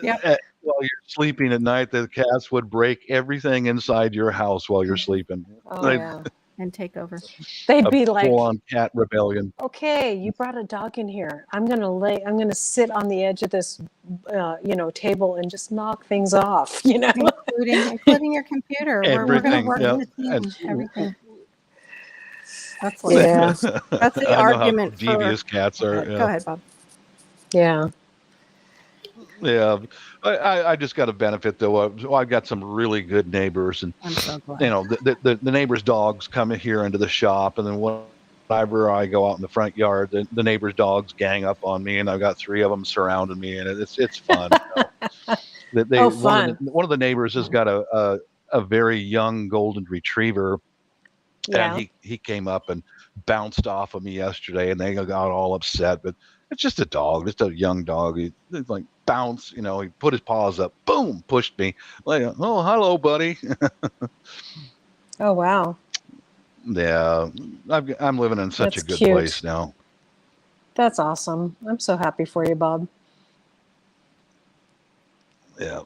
Yep. while you're sleeping at night. The cats would break everything inside your house while you're sleeping. Oh, They- yeah. and take over. They'd A be like, full-on cat rebellion. okay, you brought a dog in here. I'm gonna sit on the edge of this, table and just knock things off. Including your computer. We're going to Everything. work Yeah. as a team. Everything. That's what Yeah, that's the I know how argument for. devious cats are. Go Yeah. ahead, Bob. yeah, Yeah. I just got a benefit though. I've got some really good neighbors, and I'm so glad. the neighbors' dogs come here into the shop, and then whenever I go out in the front yard, the neighbors' dogs gang up on me, and I've got 3 of them surrounding me, and it's fun. Oh, fun. One of the neighbors has got a very young golden retriever, yeah. and he came up and bounced off of me yesterday, and they got all upset. But it's just a dog, just a young dog. He like bounce, he put his paws up, boom, pushed me. Like, oh, hello, buddy. Oh, wow. Yeah, I'm living in such That's a good cute. place now. That's awesome. I'm so happy for you, Bob. Yeah.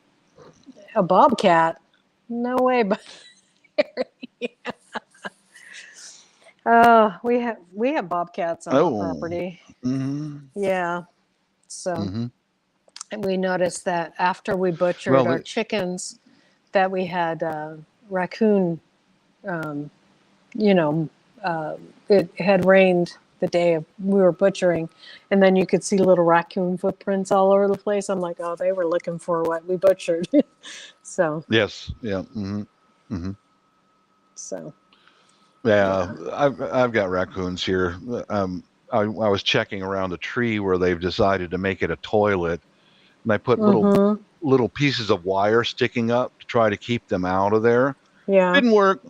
A bobcat? No way, but we have bobcats on Oh. our property. Mm-hmm. Yeah. So Mm-hmm. and we noticed that after we butchered Well, our chickens, that we had raccoon. It had rained the day we were butchering, and then you could see little raccoon footprints all over the place. I'm like, oh, they were looking for what we butchered. So Yes. Yeah. Mm-hmm. Mm-hmm. so Yeah, I've got raccoons here. I was checking around a tree where they've decided to make it a toilet, and I put Mhm. little pieces of wire sticking up to try to keep them out of there. Yeah. Didn't work.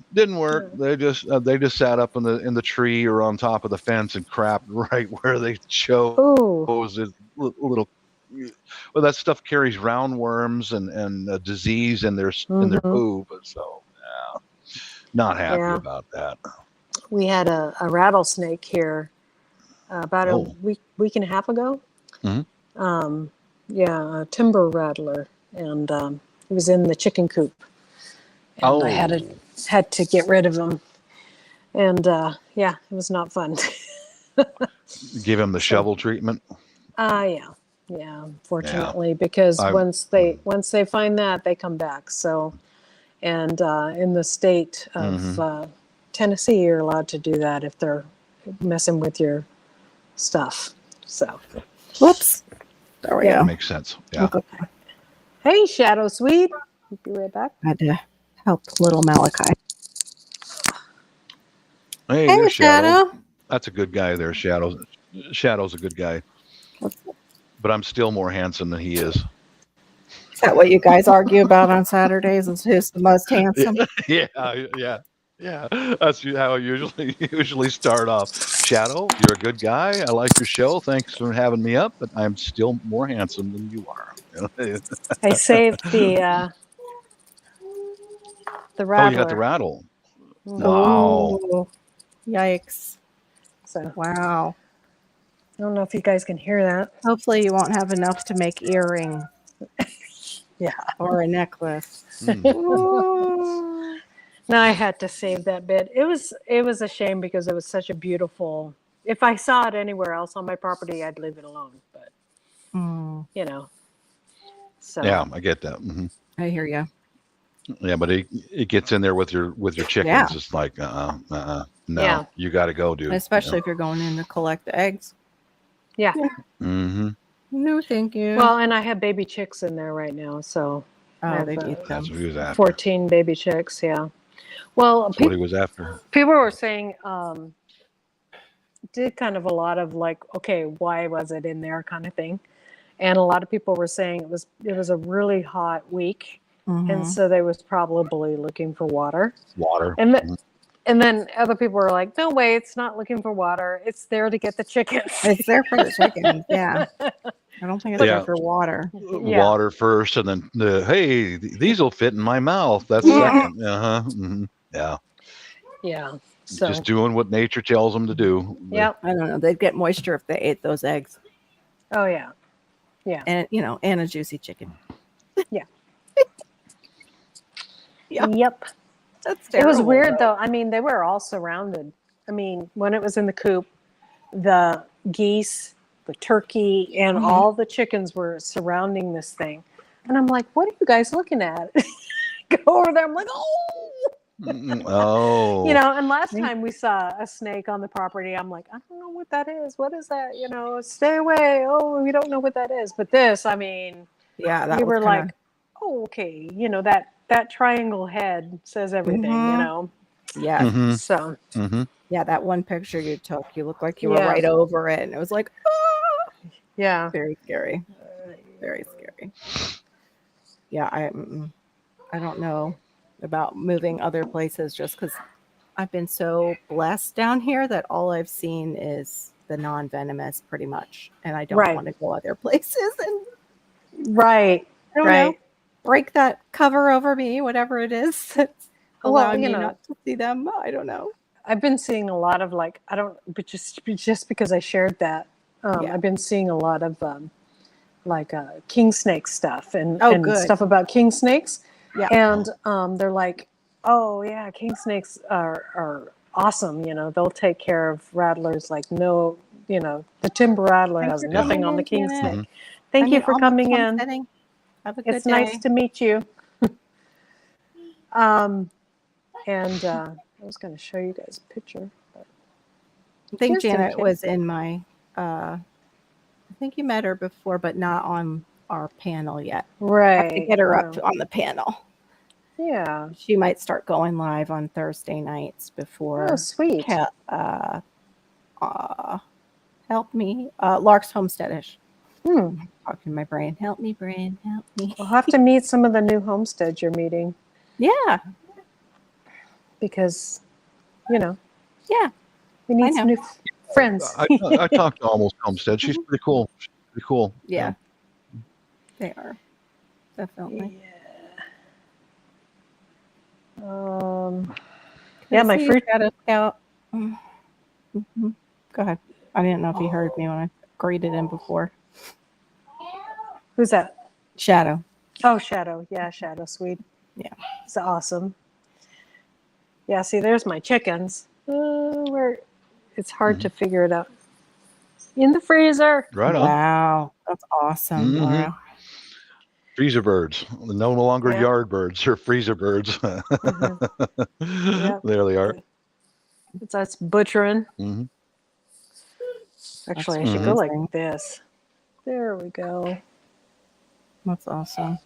They just sat up in the tree or on top of the fence and crapped right where they chose. Ooh. Is little. Well, that stuff carries roundworms and disease in their Mhm. poop. So, yeah, not happy Yeah. about that. We had a rattlesnake here about a Oh. week and a half ago. Mhm. Yeah, a timber rattler, and he was in the chicken coop, and I had to get rid of him, and yeah, it was not fun. Give him the shovel treatment. Yeah. Unfortunately, because I- once they find that, they come back. So, and in the state of Tennessee, you're allowed to do that if they're messing with your stuff. So, Whoops. There we Yeah. go. Makes sense. Yeah. Okay. hey, Shadow Sweet, I'll be right back. I had to help little Malachi. Hey, Hey, there's Shadow. Shadow. That's a good guy there, Shadow. Shadow's a good guy. But I'm still more handsome than he is. Is that what you guys argue about on Saturdays? Is who's the most handsome? Yeah. That's how I usually start off. Shadow, you're a good guy. I like your show. Thanks for having me up, but I'm still more handsome than you are. I saved the rattler. Oh, you got the rattle. Mhm. Wow. Ooh, yikes. So Wow. I don't know if you guys can hear that. Hopefully you won't have enough to make earrings. Yeah. Or a necklace. Mm. Ooh. No, I had to save that bit. It was a shame because it was such a beautiful. If I saw it anywhere else on my property, I'd leave it alone. But Mm, so Yeah, I get that. Hmm. I hear you. Yeah, but it gets in there with your chickens. Yeah. It's like no, Yeah. you got to go, dude. Especially if you're going in to collect the eggs. Yeah. Mm-hmm. No, thank you. Well, and I have baby chicks in there right now, so I oh, have, they eat them. That's what he was after. 14 baby chicks. Yeah. Well, That's what he was after. people were saying did kind of a lot of like, okay, why was it in there kind of thing, and a lot of people were saying it was a really hot week, Mhm. and so they was probably looking for water, Water. and then other people were like, no way, it's not looking for water, it's there to get the chickens. It's there for the chickens. Yeah. I don't think it's Yeah. there for water. Yeah. Water first, and then hey, these will fit in my mouth. That's second. Yeah. Yeah. So Just doing what nature tells them to do. yep. I don't know. They'd get moisture if they ate those eggs. Oh yeah. And and a juicy chicken. Yeah. Yeah. Yep. That's It terrible. was weird though. I mean, they were all surrounded. I mean, when it was in the coop, the geese, the turkey, and Mhm. all the chickens were surrounding this thing. And I'm like, what are you guys looking at? Go over there. I'm like, oh, Oh. and last time we saw a snake on the property, I'm like, I don't know what that is. What is that? Stay away. Oh, we don't know what that is. But this, I mean, Yeah, that you was were kinda, like, oh, okay. That triangle head says everything, Mhm. yeah, Mm-hmm. So, Mm-hmm. yeah. That one picture you took, you looked like you were Yeah. right over it, and it was like, ah! yeah. Very scary. Very scary. Yeah, I don't know about moving other places just because I've been so blessed down here that all I've seen is the non-venomous pretty much, and I don't Right. want to go other places and Right. I don't know, Right. break that cover over me, whatever it is that's Well, allowing me not to see them. I don't know. I've been seeing a lot of but just because I shared that, Yeah. I've been seeing a lot of king snake stuff and Oh, good. stuff about king snakes, Yeah. and they're like, oh yeah, king snakes are awesome. They'll take care of rattlers like no, the timber rattler Thanks has for nothing coming on the in, king Janet. snake. Thank you for almost coming in. homesteading. Have a good It's day. nice to meet you. And I was going to show you guys a picture. But I think just in Janet case. was in my I think you met her before, but not on our panel yet. I have to Right. get her up no. on the panel. Yeah. She might start going live on Thursday nights before Oh, sweet. help me. Lark's Homesteadish. Hmm. Talking to my brain. Help me, brain. Help me. We'll have to meet some of the new homesteads you're meeting Yeah. because, Yeah. we need I some know. new friends. I talked to Almost Homestead. She's pretty cool. She's pretty cool. Yeah. They are. Definitely. Yeah, my fruit. Shadow Scout. Mm-hmm. Go ahead. I didn't know if you heard me when I greeted him before. Who's that? Shadow. Oh, Shadow. Yeah, Shadow. Sweet. Yeah. It's awesome. Yeah, see, there's my chickens. Where it's hard to figure it out. In the freezer. Right on. Wow. That's awesome, Mhm. Laura. Freezer birds. No longer Yeah. yard birds. They're freezer birds. Yep. There they are. It's us butchering. hmm Actually, I That's should go amazing. like this. There we go. That's awesome.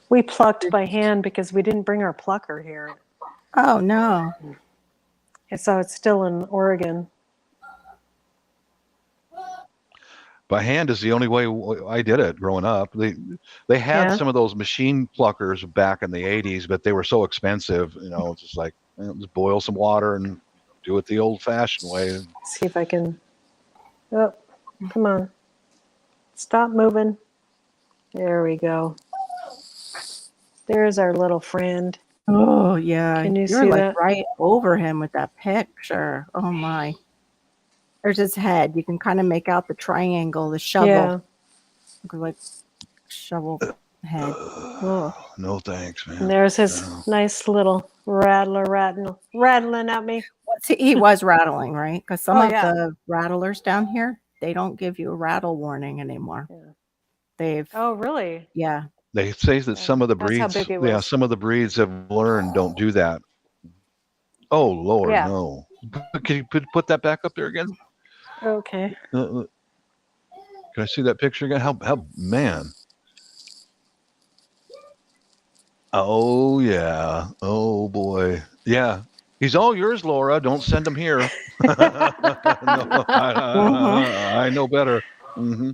We plucked by hand because we didn't bring our plucker here. Oh, no. And so it's still in Oregon. By hand is the only way I did it growing up. They had Yeah. some of those machine pluckers back in the 80s, but they were so expensive. Just like just boil some water and do it the old-fashioned way. See if I can. Oh, come on. Stop moving. There we go. There's our little friend. Oh, yeah. Can you You're see like that? right over him with that picture. Oh, my. There's his head. You can kind of make out the triangle, the shovel. Yeah. Look like shovel head. Oh, no thanks, man. And there's his No. nice little rattling at me. He was rattling, right? Because some Oh, of yeah. the rattlers down here, they don't give you a rattle warning anymore. Yeah. They've, Oh, really? yeah. They say that some of the That's how breeds, big it yeah, was. some of the breeds have learned don't do that. Oh Lord, Yeah. no! Can you put that back up there again? Okay. Can I see that picture again? How man? Oh yeah. Oh boy. Yeah. He's all yours, Laura. Don't send him here. No, I know better. hmm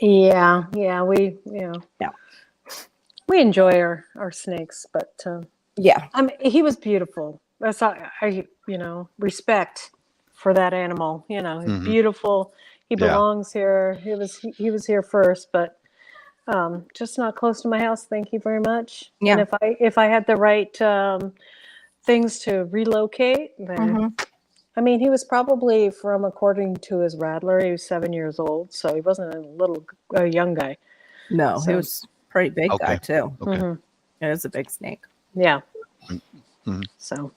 Yeah. We, Yeah. we enjoy our snakes, but Yeah. I mean, he was beautiful. That's all I respect for that animal. He's Mhm. beautiful. He Yeah. belongs here. He was here first, but just not close to my house. Thank you very much. Yeah. And if I had the right things to relocate, then Mhm. I mean, he was probably according to his rattler, he was 7 years old, so he wasn't a young guy. No, he So- was a pretty big guy, Okay. too. Okay. Mhm. It was a big snake. Yeah. Mhm. So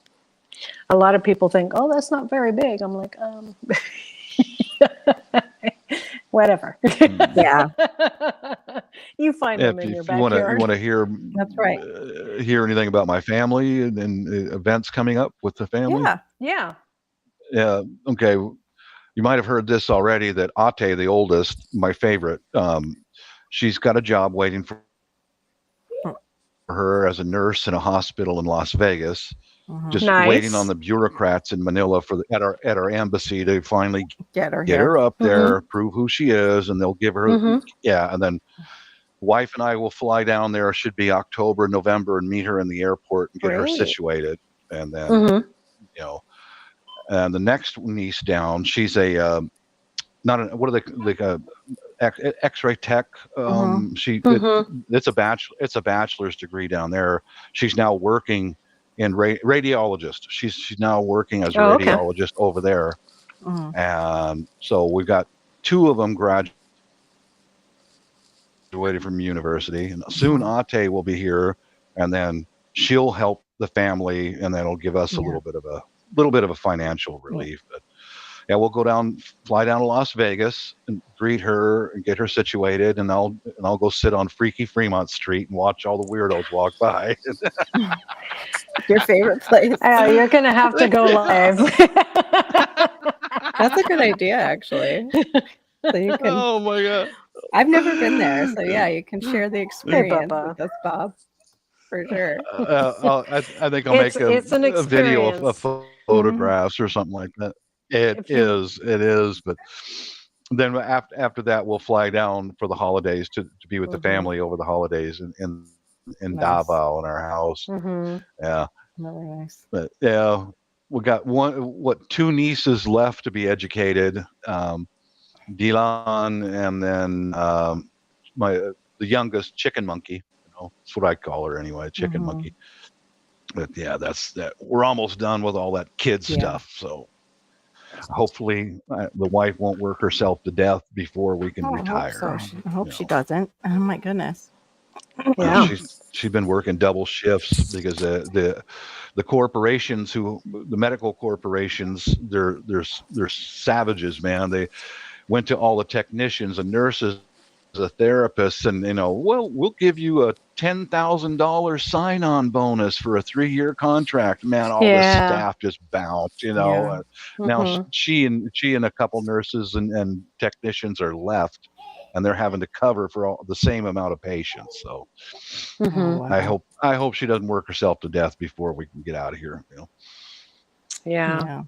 a lot of people think, oh, that's not very big. I'm like, whatever. Yeah, You find them in your If you want to backyard. hear that's right. hear anything about my family and events coming up with the family, Yeah. Yeah. yeah, okay. You might have heard this already that Ate, the oldest, my favorite, she's got a job waiting for her as a nurse in a hospital in Las Vegas, Mhm. just waiting on Nice. the bureaucrats in Manila for at our embassy to finally Get her get here. her up Mhm. there, prove who she is, and they'll give her, Mhm. yeah, and then wife and I will fly down there. Should be October, November, and meet her in the airport and get her Great. situated, and then Mhm. you know, and the next niece down, she's a not a, what are they like a X-ray tech. Mhm. Mhm. It's a bachelor's degree down there. She's now working in radiologist. She's now working as a Oh, okay. radiologist over there, Mhm. and so we've got two of them graduated from university, and soon Mhm. Ate will be here, and then she'll help the family, and that'll give us a Yeah. little bit of a financial Yeah. relief. But yeah, we'll fly down to Las Vegas and greet her and get her situated, and I'll go sit on freaky Fremont Street and watch all the weirdos walk by. Your favorite place. You're gonna have to go live. That's a good idea, actually. So you can. Oh my god! I've never been there, so yeah, you can share the Hey, experience Bubba. with us, Bob, for sure. I think I'll It's make it's an a video of experience. photographs or something like that. If you It is. But then after that, we'll fly down for the holidays to be with the Mhm. family over the holidays in Nice. Davao in our house. Mhm. Yeah, Really nice. but yeah, we got two nieces left to be educated. Dylan, and then the youngest, Chicken Monkey. That's what I call her anyway, Chicken Mhm. Monkey. But yeah, that's that. We're almost done with all that kid Yeah. stuff. So hopefully, the wife won't work herself to death before we can Oh, I retire. hope so. I hope you she know. doesn't. Oh my goodness. Yeah. She's been working double shifts because the corporations the medical corporations, they're savages, man. They went to all the technicians and nurses, the therapists, and well, we'll give you a $10,000 sign-on bonus for a 3-year contract. Man, all the Yeah. staff just bounced. Yeah. Now Mhm. she and a couple nurses and technicians are left, and they're having to cover for the same amount of patients. So Oh, Mhm. wow. I hope she doesn't work herself to death before we can get out of here. Yeah. Yeah.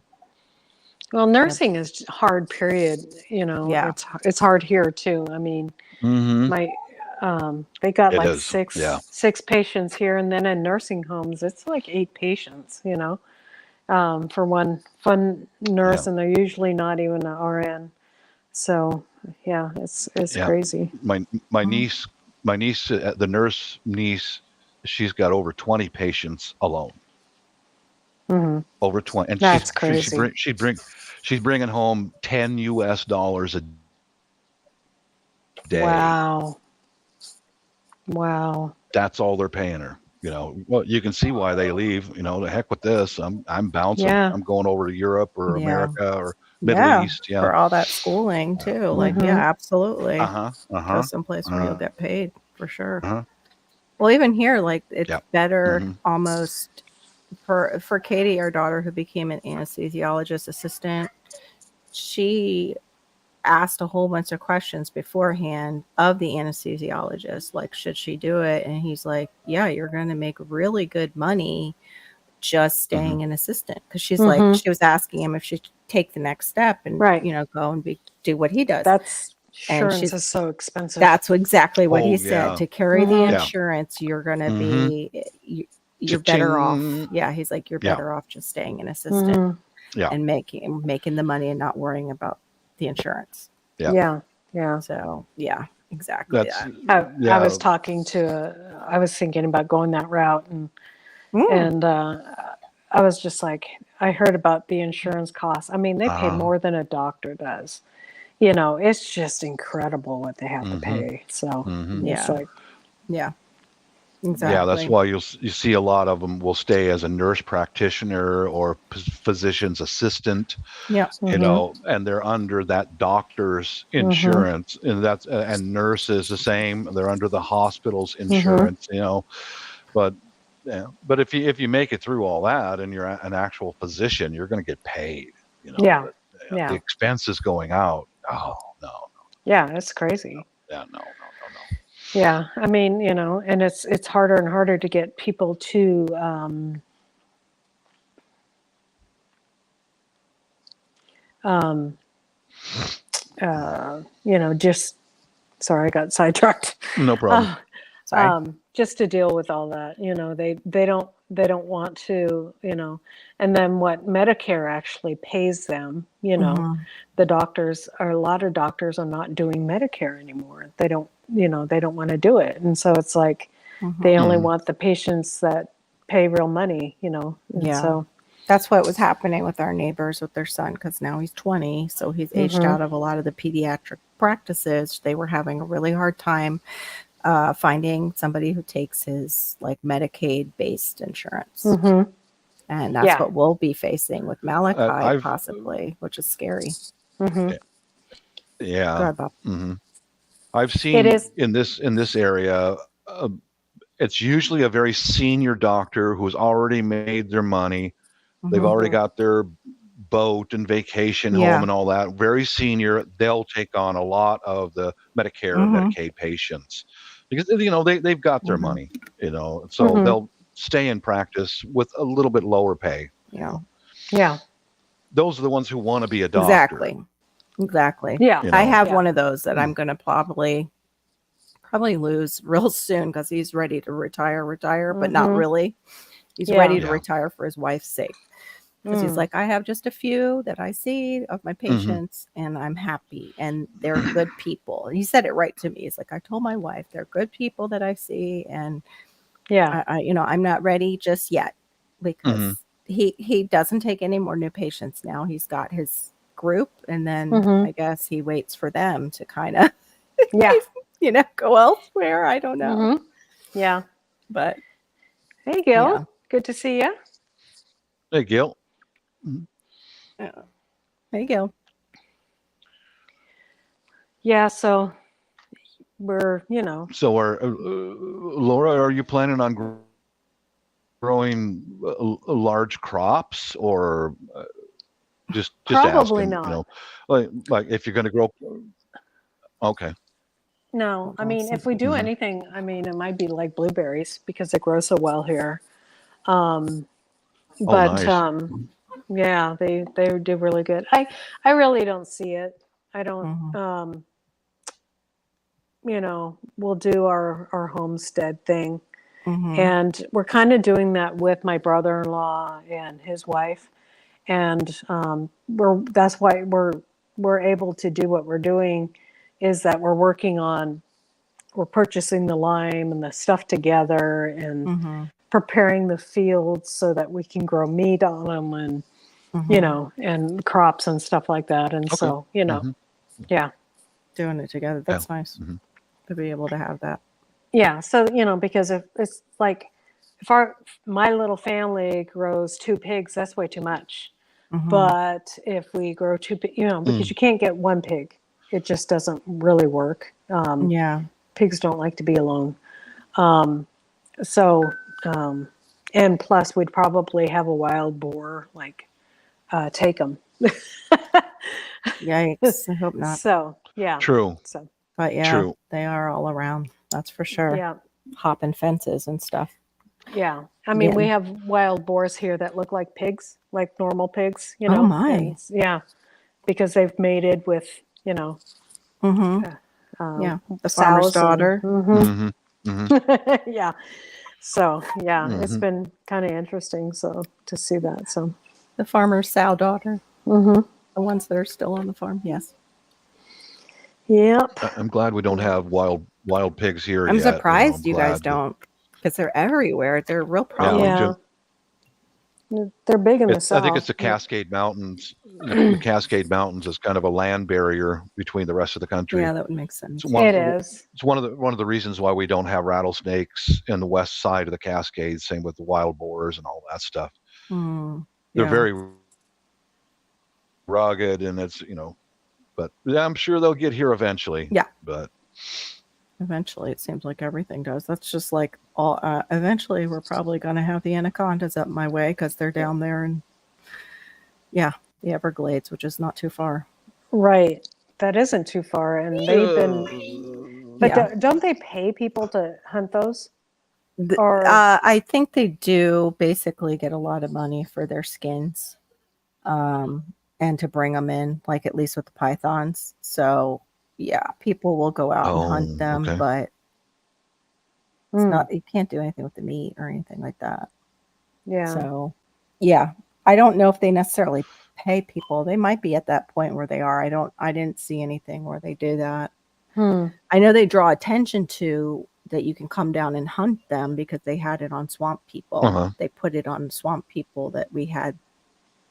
Well, nursing is hard. Period. Yeah. It's hard here too. I mean, Mm-hmm. my they got It like is. Yeah. six patients here, and then in nursing homes, it's like 8 patients. For one nurse, Yeah. and they're usually not even an RN. So yeah, it's Yeah. crazy. My niece, the nurse niece, she's got over 20 patients alone. Mhm. Over 20, and That's crazy. she's bringing home $10 a day. Wow. Wow. That's all they're paying her. Well, you can see why they leave. The heck with this. I'm bouncing. Yeah. I'm going over to Europe or Yeah. America or Middle Yeah. East. Yeah. For all that schooling too. Like, yeah, Mhm. absolutely. Uh-huh. Go Uh-huh. someplace where you'll get paid for sure. Uh-huh. Well, even here, like it's Yeah. better Mhm. almost for Katie, our daughter, who became an anesthesiologist assistant. She asked a whole bunch of questions beforehand of the anesthesiologist, like, should she do it? And he's like, yeah, you're going to make really good money just staying an assistant. Because she's like, Mhm. she was asking him if she should take the next step and, Right. go and do what he does. That's And insurance is so expensive. That's exactly what he Oh, said. yeah. To carry the Mhm. Yeah. insurance, you're going to Mhm. be, you're better off. Cha-ching. Yeah. He's like, you're Yeah. better off just staying an assistant Mhm. Yeah. and making the money and not worrying about the insurance. Yeah. Yeah. Yeah. So yeah, exactly. That's that. I was talking to. I was thinking about going that route, and I was just like, I heard about the insurance costs. I mean, they pay more than a doctor does. It's just incredible what they have to Mhm. pay. So Mhm. it's Yeah. like, Yeah. Exactly. Yeah, that's why you see a lot of them will stay as a nurse practitioner or physician's assistant, Yeah. you know, and they're under that doctor's insurance, and that's and nurses the same. They're under the hospital's insurance, you know. But yeah, but if you make it through all that and you're an actual physician, you're going to get paid, you know. Yeah. But, Yeah. the expenses going out. Oh no, Yeah, it's crazy. yeah, no. Yeah, I mean, you know, and it's harder and harder to get people to you know, just sorry, I got sidetracked. No problem. Sorry. Just to deal with all that, you know, they don't want to, you know, and then what Medicare actually pays them, you know, the doctors are, a lot of doctors are not doing Medicare anymore. They don't, you know, they don't want to do it, and so it's like they only want the patients that pay real money, you know. And Yeah. so That's what was happening with our neighbors with their son, because now he's 20, so he's aged out of a lot of the pediatric practices. They were having a really hard time finding somebody who takes his like Medicaid based insurance. And that's Yeah. what we'll be facing with Malachi I've- possibly, which is scary. Yeah. Go ahead, Bob. I've seen It is- in this area, it's usually a very senior doctor who's already made their money. They've already got their boat and vacation home and all that. Very senior. They'll take on a lot of the Medicare and Medicaid patients because, you know, they've got their money, you know, so they'll stay in practice with a little bit lower pay. Yeah. yeah, Those are the ones who want to be a doctor. Exactly. yeah, You I know. have Yeah. one of those that I'm going to probably lose real soon because he's ready to retire, but not really. He's Yeah. ready to Yeah. retire for his wife's sake. Because he's like, I have just a few that I see of my patients and I'm happy and they're good people. And he said it right to me. He's like, I told my wife they're good people that I see. And yeah, I you know, I'm not ready just yet because he doesn't take any more new patients now. He's got his group and then I guess he waits for them to kind of, yeah, you know, go elsewhere. I don't know. yeah. But Hey, Gil, Yeah. good to see you. Hey, Gil. there you go. Yeah, so we're, you know, So, Laura, are you planning on growing large crops or just Probably asking? not. You know, like if you're going to grow. Okay. no, I mean, if we do anything, I mean, it might be like blueberries because they grow so well here. But nice. yeah, they do really good. I really don't see it. I don't. You know, we'll do our homestead thing, and we're kind of doing that with my brother-in-law and his wife, and that's why we're able to do what we're doing, is that we're purchasing the lime and the stuff together and preparing the fields so that we can grow meat on them and you know, and crops and stuff like that. And so, you know, yeah. Doing it together. That's nice to be able to have that. Yeah. So, you know, because if it's like, if my little family grows 2 pigs, that's way too much. But if we grow 2, you know, because you can't get 1 pig, it just doesn't really work. Yeah. Pigs don't like to be alone. So, and plus we'd probably have a wild boar, like, take them. Yikes. I hope not. So, yeah. True. So, But yeah, True. they are all around. That's for sure. yeah. Hopping fences and stuff. Yeah. I mean, Yeah. we have wild boars here that look like pigs, like normal pigs, you know. Oh, my. And yeah. Because they've mated with, you know, Yeah. The farmer's sows daughter. yeah. So, yeah, it's been kind of interesting to see that. So, The farmer's sow daughter. The ones that are still on the farm. Yes. yep. I'm glad we don't have wild pigs here. I'm yet, surprised I'm you guys glad. don't, because they're everywhere. They're a real Yeah, problem. Yeah. They're big in the I think south. it's the Cascade Mountains. The Cascade Mountains is kind of a land barrier between the rest of the country. Yeah, that would make It's sense. It is. it's one of the reasons why we don't have rattlesnakes in the west side of the Cascades. Same with the wild boars and all that stuff. Mm, They're yeah. very rugged, and it's but yeah, I'm sure they'll get here eventually. Yeah. But Eventually, it seems like everything does. That's just like all. Eventually, we're probably going to have the anacondas up my way because they're down there, and the Everglades, which is not too far. Right. That isn't too far, and they've been. But Yeah. don't they pay people to hunt those? The- Or I think they do basically get a lot of money for their skins, and to bring them in, like at least with the pythons. So yeah, people will go out and hunt them, okay. but it's Hmm, not. You can't do anything with the meat or anything like that. yeah. So yeah, I don't know if they necessarily pay people. They might be at that point where they are. I didn't see anything where they do that. Hmm. I know they draw attention to that you can come down and hunt them because they had it on Swamp People. Uh-huh. They put it on Swamp People that we had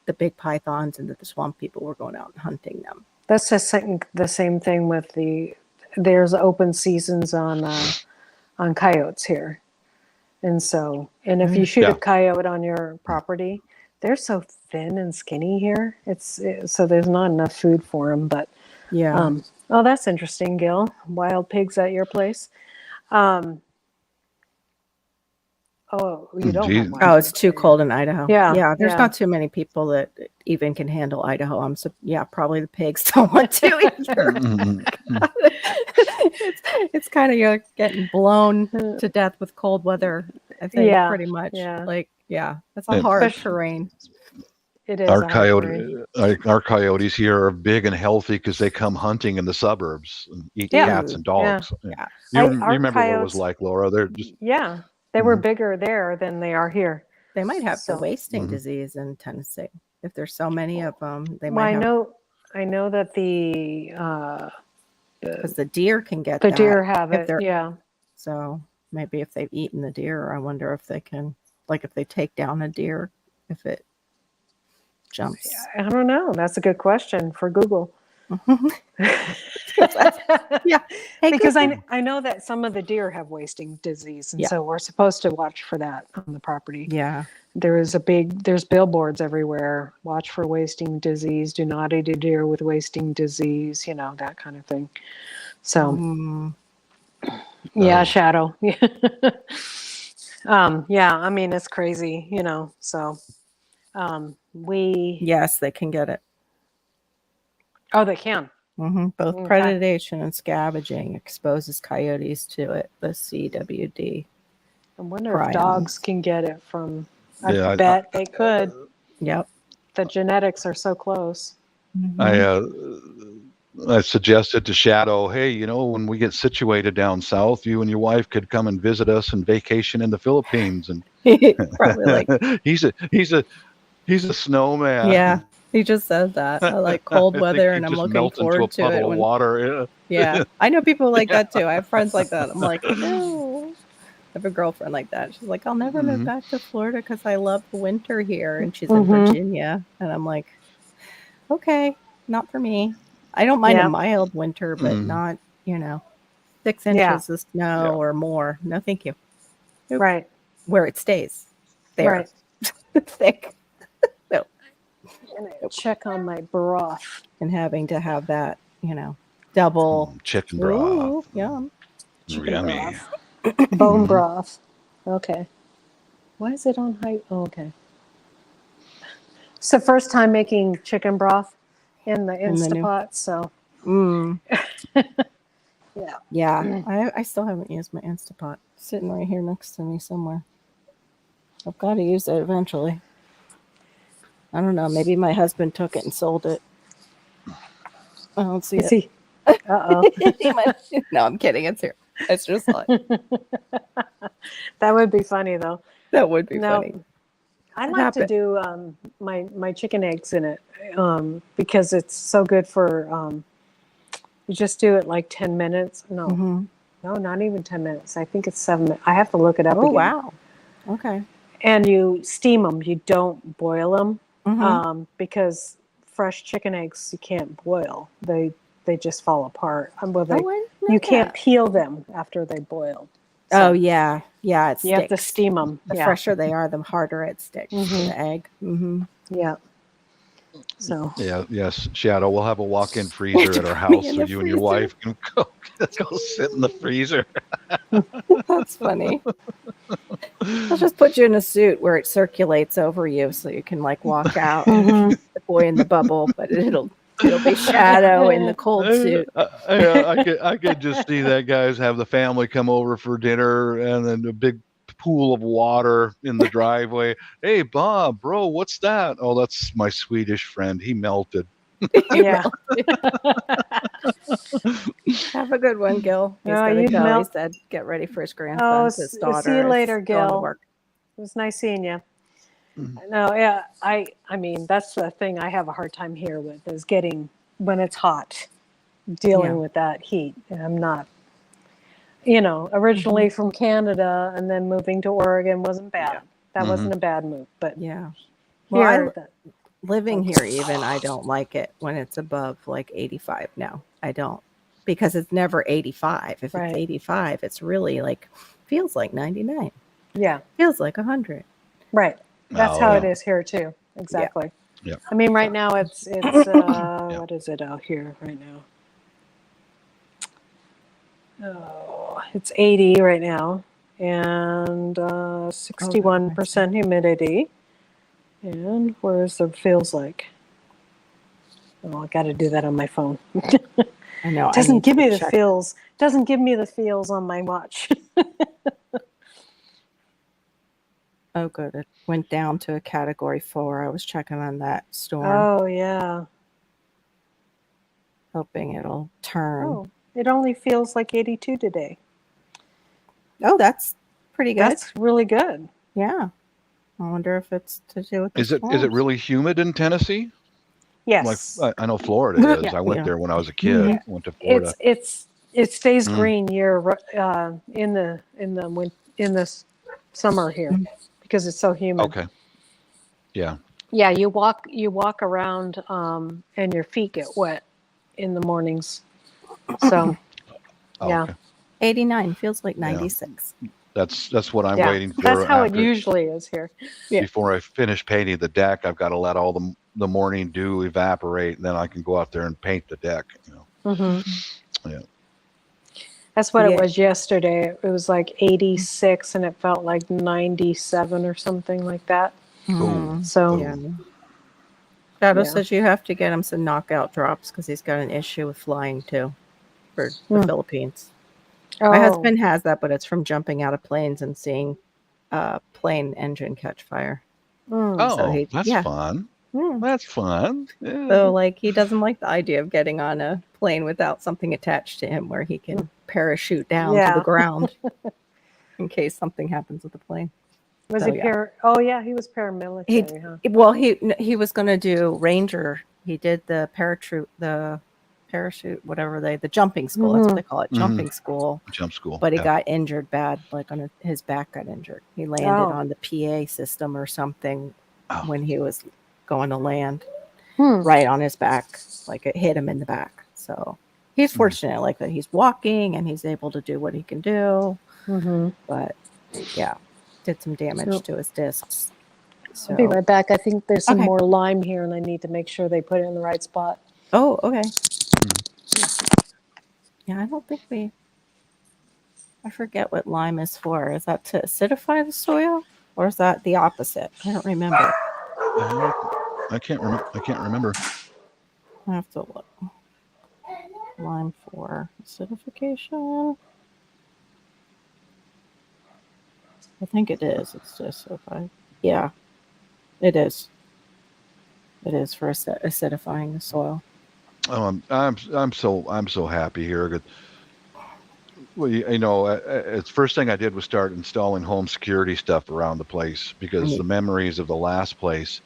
the big pythons and that the Swamp People were going out and hunting them. That's just the same thing with there's open seasons on coyotes here. And if you shoot Yeah. a coyote on your property, they're so thin and skinny here. So there's not enough food for them. But Yeah. oh, that's interesting, Gil. Wild pigs at your place. Oh, you don't have Geez. wild Oh, it's pigs too here. cold in Idaho. Yeah, Yeah. There's yeah. not too many people that even can handle Idaho. Probably the pigs don't want to either. it's kind of you're getting blown to death with cold weather. I think Yeah, pretty much. yeah. That's a And- hard Especially- terrain. It is Our a hard terrain. our coyotes here are big and healthy because they come hunting in the suburbs and eat Yeah. cats and dogs. Yeah. You Our remember what it was coyotes- like, Laura? They're just Yeah, they were bigger there than they are here. They might have the So- wasting Mhm. disease in Tennessee. If there's so many of them, they Well, might have. I know that Because the deer can get the that. deer have if it. they're- Yeah. So maybe if they've eaten the deer, I wonder if they can, like if they take down a deer, if it jumps. I don't know. That's a good question for Google. Yeah. Hey, Because Google. I know that some of the deer have wasting disease, and Yeah. so we're supposed to watch for that on the property. Yeah. There's billboards everywhere. Watch for wasting disease. Do not eat a deer with wasting disease. That kind of thing. So Mm, yeah, Oh. shadow. Yeah. I mean, it's crazy. So we. yes, they can get it. Oh, they can. Both Okay. predation and scavenging exposes coyotes to it. The CWD. I wonder Prions. if dogs can get it from. I Yeah, bet they could. Yep. The genetics are so close. I suggested to Shadow, hey, when we get situated down south, you and your wife could come and visit us and vacation in the Philippines. And Probably like, he's a snowman. yeah. He just says that. I like cold I think weather, he'd and I'm just looking melt into a forward to puddle it. of water. Yeah, I know people like that too. I have friends like that. I'm like, no. I have a girlfriend like that. She's like, I'll never move Mhm. back to Florida because I love the winter here. And she's in Mhm. Virginia. And I'm like, okay, not for me. I don't mind Yeah. a mild winter, but Mhm. not, 6 Yeah. inches of snow Yeah. or more. No, thank you. Nope. Right. Where it stays there. Right. Thick. Check on my broth. And having to have that, double. Chicken broth. Ooh, yum. Chicken Yummy. broth. Bone broth. Okay. Why is it on high? Oh, okay. It's the first time making chicken broth in the In the new- Instapot, so Mm. yeah. Yeah, I still haven't used my Instapot. It's sitting right here next to me somewhere. I've got to use it eventually. I don't know. Maybe my husband took it and sold it. I don't see Is it. he? Uh-oh. He might- no, I'm kidding. It's here. It's just like That would be funny though. that would be No, funny. I What like to happened? do my chicken eggs in it because it's so good for you just do it like 10 minutes. No, Mhm. no, not even 10 minutes. I think it's 7 minutes. I have to look it up Oh again. wow. Okay. and you steam them. You don't boil them Mhm. because fresh chicken eggs you can't boil. They just fall apart. Well, Oh, I didn't know you can't that. peel them after they boil. Oh So yeah, yeah. It you have to sticks. steam them. The Yeah. fresher they are, the harder it sticks to Mhm. the egg. Mm-hmm. Yeah. So Yeah, yes, Shadow. We'll have a walk-in freezer at our Put me house in so the you and your freezer. wife can go sit in the freezer. That's funny. I'll just put you in a suit where it circulates over you, so you can like walk out and Mhm. the boy in the bubble, but it'll be Shadow in the cold suit. I could just see that guys have the family come over for dinner and then a big pool of water in the driveway. Hey, Bob, bro, what's that? Oh, that's my Swedish friend. He melted. Yeah. Have a good one, Gil. He's Oh, got to you go. He melt. said, get ready for his Oh, grandson. His see daughter you is later, going to Gil. work. It was nice seeing you. Mhm. No, yeah, I mean that's the thing I have a hard time here with is getting when it's hot, dealing Yeah. with that heat. And I'm not, originally from Canada and then moving to Oregon wasn't bad. Yeah. That Mhm. wasn't a bad move, but Yeah. Well, here, living here even, I don't like it when it's above like 85 now. I don't, because it's never 85. If it's Right. 85, it's really like feels like 99. yeah, Feels like 100. right. That's Oh, how yeah. it is here too. Exactly. Yeah. I mean, right now it's what is it out here right now? Oh, it's 80 right now and 61% humidity. And where's the feels like? Oh, I got to do that on my phone. I know. Doesn't give me the check. feels. Doesn't give me the feels on my watch. Oh, good. It went down to a category 4. I was checking on that storm, Oh yeah. hoping it'll turn. Oh, it only feels like 82 today. Oh, that's pretty good. That's really good. Yeah. I wonder if it's to do with the Is it storms. really humid in Tennessee? Yes. Like I know Florida is. Yeah, I went yeah. there when I was a kid. Went to Florida. It stays Mm. green in the summer here Mhm. because it's so humid. Okay. Yeah. Yeah, you walk around and your feet get wet in the mornings. So Oh, yeah. okay. 89 feels like 96. That's what I'm yeah, waiting for. that's how it after- usually is here. Yeah. Before I finish painting the deck, I've got to let all the morning dew evaporate, and then I can go out there and paint the deck. Yeah. That's what Yeah. it was yesterday. It was like 86 and it felt like 97 or something like that. Mhm. So Yeah. Shadow Yeah. says you have to get him some knockout drops because he's got an issue with flying too for the Philippines. My husband has that, but it's from jumping out of planes and seeing a plane engine catch fire. Oh, So that's fun. Mm. That's fun. Yeah. So like he doesn't like the idea of getting on a plane without something attached to him where he can parachute down to Yeah. the ground in case something happens with the plane. Was So, he yeah. he was paramilitary, huh? Well, he was going to do Ranger. He did the parachute, whatever the jumping school. That's what they call it, jumping school. Jump school. But he yeah. got injured bad, like on his back got injured. He landed on the PA system or something when he was going to land right on his back, like it hit him in the back. So he's fortunate like that. He's walking and he's able to do what he can do. But yeah, did some damage to his discs. So. I'll be right back. I think there's some Okay. more lime here and I need to make sure they put it in the right spot. Oh, okay. Yeah, I don't think I forget what lime is for. Is that to acidify the soil or is that the opposite? I don't remember. I can't remember. I have to look. Lime for acidification. I think it is. It's just yeah, it is. It is for acidifying the soil. Oh, I'm so happy here. Well, it's first thing I did was start installing home security stuff around the place because the memories of the last place.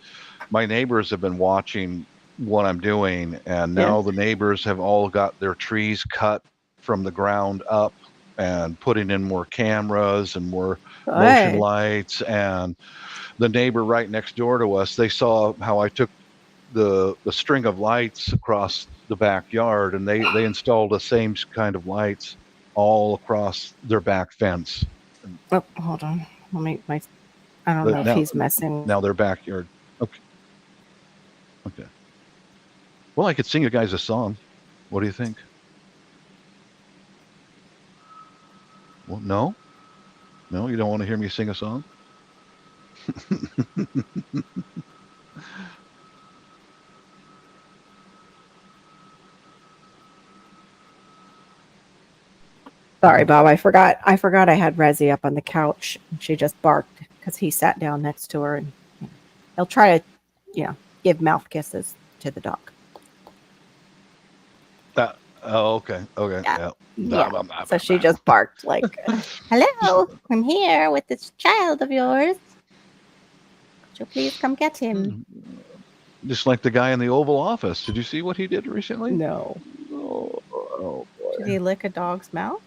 My neighbors have been watching what I'm doing, and now the neighbors have all got their trees cut from the ground up and putting in more cameras and more motion Good. lights. And the neighbor right next door to us, they saw how I took the string of lights across the backyard, and they installed the same kind of lights all across their back fence. Oh, hold on. Let me. I don't know if Now, he's messing. now their backyard. Okay. Okay. Well, I could sing you guys a song. What do you think? Well, no, no, you don't want to hear me sing a song. Sorry, Bob. I forgot. I had Rezzy up on the couch. And she just barked because he sat down next to her, and he'll try to, give mouth kisses to the dog. Oh, okay, okay, Yeah. yeah. Yeah. So she just barked like, "Hello, I'm here with this child of yours. Could you please come get him?" Just like the guy in the Oval Office. Did you see what he did recently? No. Oh, boy. Did he lick a dog's mouth?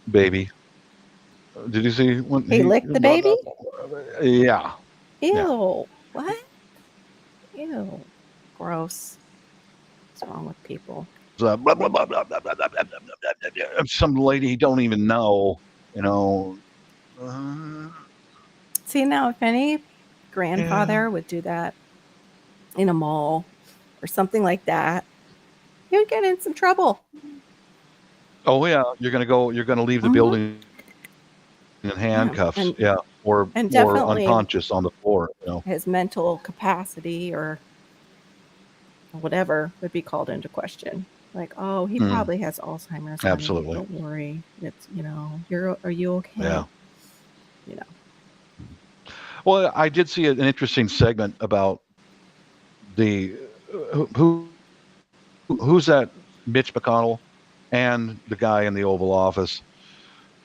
Baby. Did you see when He licked the baby? Yeah. Ew. Yeah. What? Ew. Gross. What's wrong with people? Blah, blah, blah, blah, blah, blah, blah, blah, blah, blah, blah, blah. Some lady he don't even know, you know. See, now if any grandfather would do that in a mall or something like that, he would get in some trouble. Oh yeah, you're gonna leave the Mhm. building in handcuffs, and or definitely unconscious on the floor, his mental capacity or whatever would be called into question. Like, oh, he probably has Alzheimer's. Honey. Absolutely. Don't worry. It's, are you okay? Yeah. Well, I did see an interesting segment about the who's that Mitch McConnell and the guy in the Oval Office.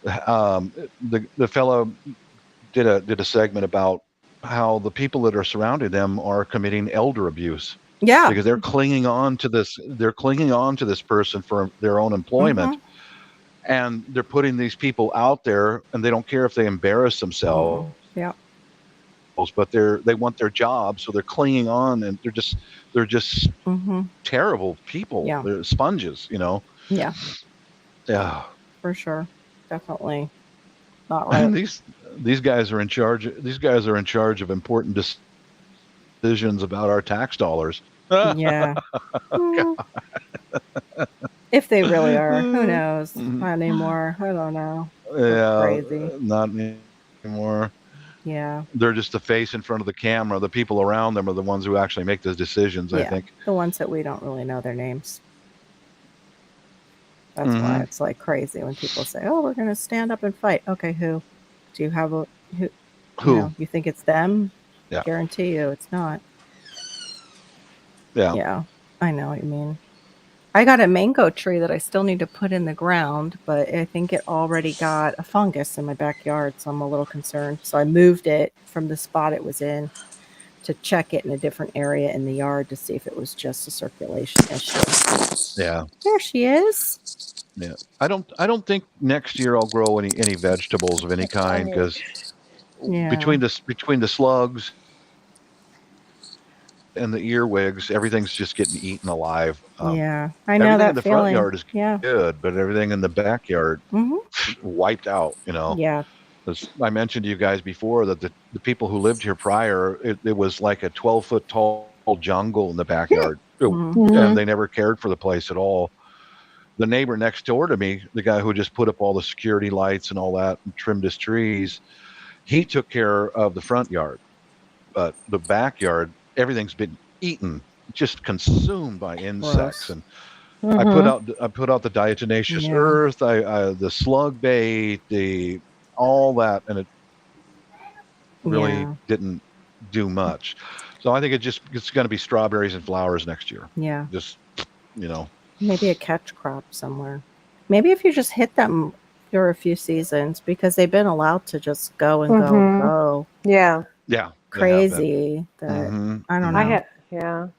The fellow did a segment about how the people that are surrounding them are committing elder abuse. Yeah. Because they're clinging on to this. They're clinging on to this person for their own employment, and they're putting these people out there, and they don't care if they embarrass themselves. Yeah. But they want their job, so they're clinging on, and they're just terrible people. Yeah. They're sponges, Yeah. Yeah. For sure. Definitely not right. And these guys are in charge. These guys are in charge of important decisions about our tax dollars. Yeah. If they really are, who knows? Not anymore. I don't know. Yeah, crazy. Not anymore. Yeah. They're just the face in front of the camera. The people around them are the ones who actually make those decisions, I think. The ones that we don't really know their names. That's why it's like crazy when people say, "Oh, we're going to stand up and fight." Okay, who? Do you have who? Who? You think it's them? Yeah. Guarantee you it's not. Yeah. Yeah. I know what you mean. I got a mango tree that I still need to put in the ground, but I think it already got a fungus in my backyard, so I'm a little concerned. So I moved it from the spot it was in to check it in a different area in the yard to see if it was just a circulation issue. Yeah. There she is. Yeah. I don't think next year I'll grow any vegetables of any kind, because between the slugs and the earwigs, everything's just getting eaten alive. I know everything that in the feeling. front yard is good, but everything in the backyard wiped out. Yeah. As I mentioned to you guys before, that the people who lived here prior, it was like a 12-foot tall jungle in the backyard, and they never cared for the place at all. The neighbor next door to me, the guy who just put up all the security lights and all that and trimmed his trees, he took care of the front yard, but the backyard, everything's been eaten, just consumed by insects. Gross. And I put out the diatomaceous earth, the slug bait, all that, and it really didn't do much. So I think it's going to be strawberries and flowers next year. Yeah. Just, maybe a catch crop somewhere. Maybe if you just hit them for a few seasons, because they've been allowed to just go and go and go. Yeah. Yeah. Crazy. That I don't know.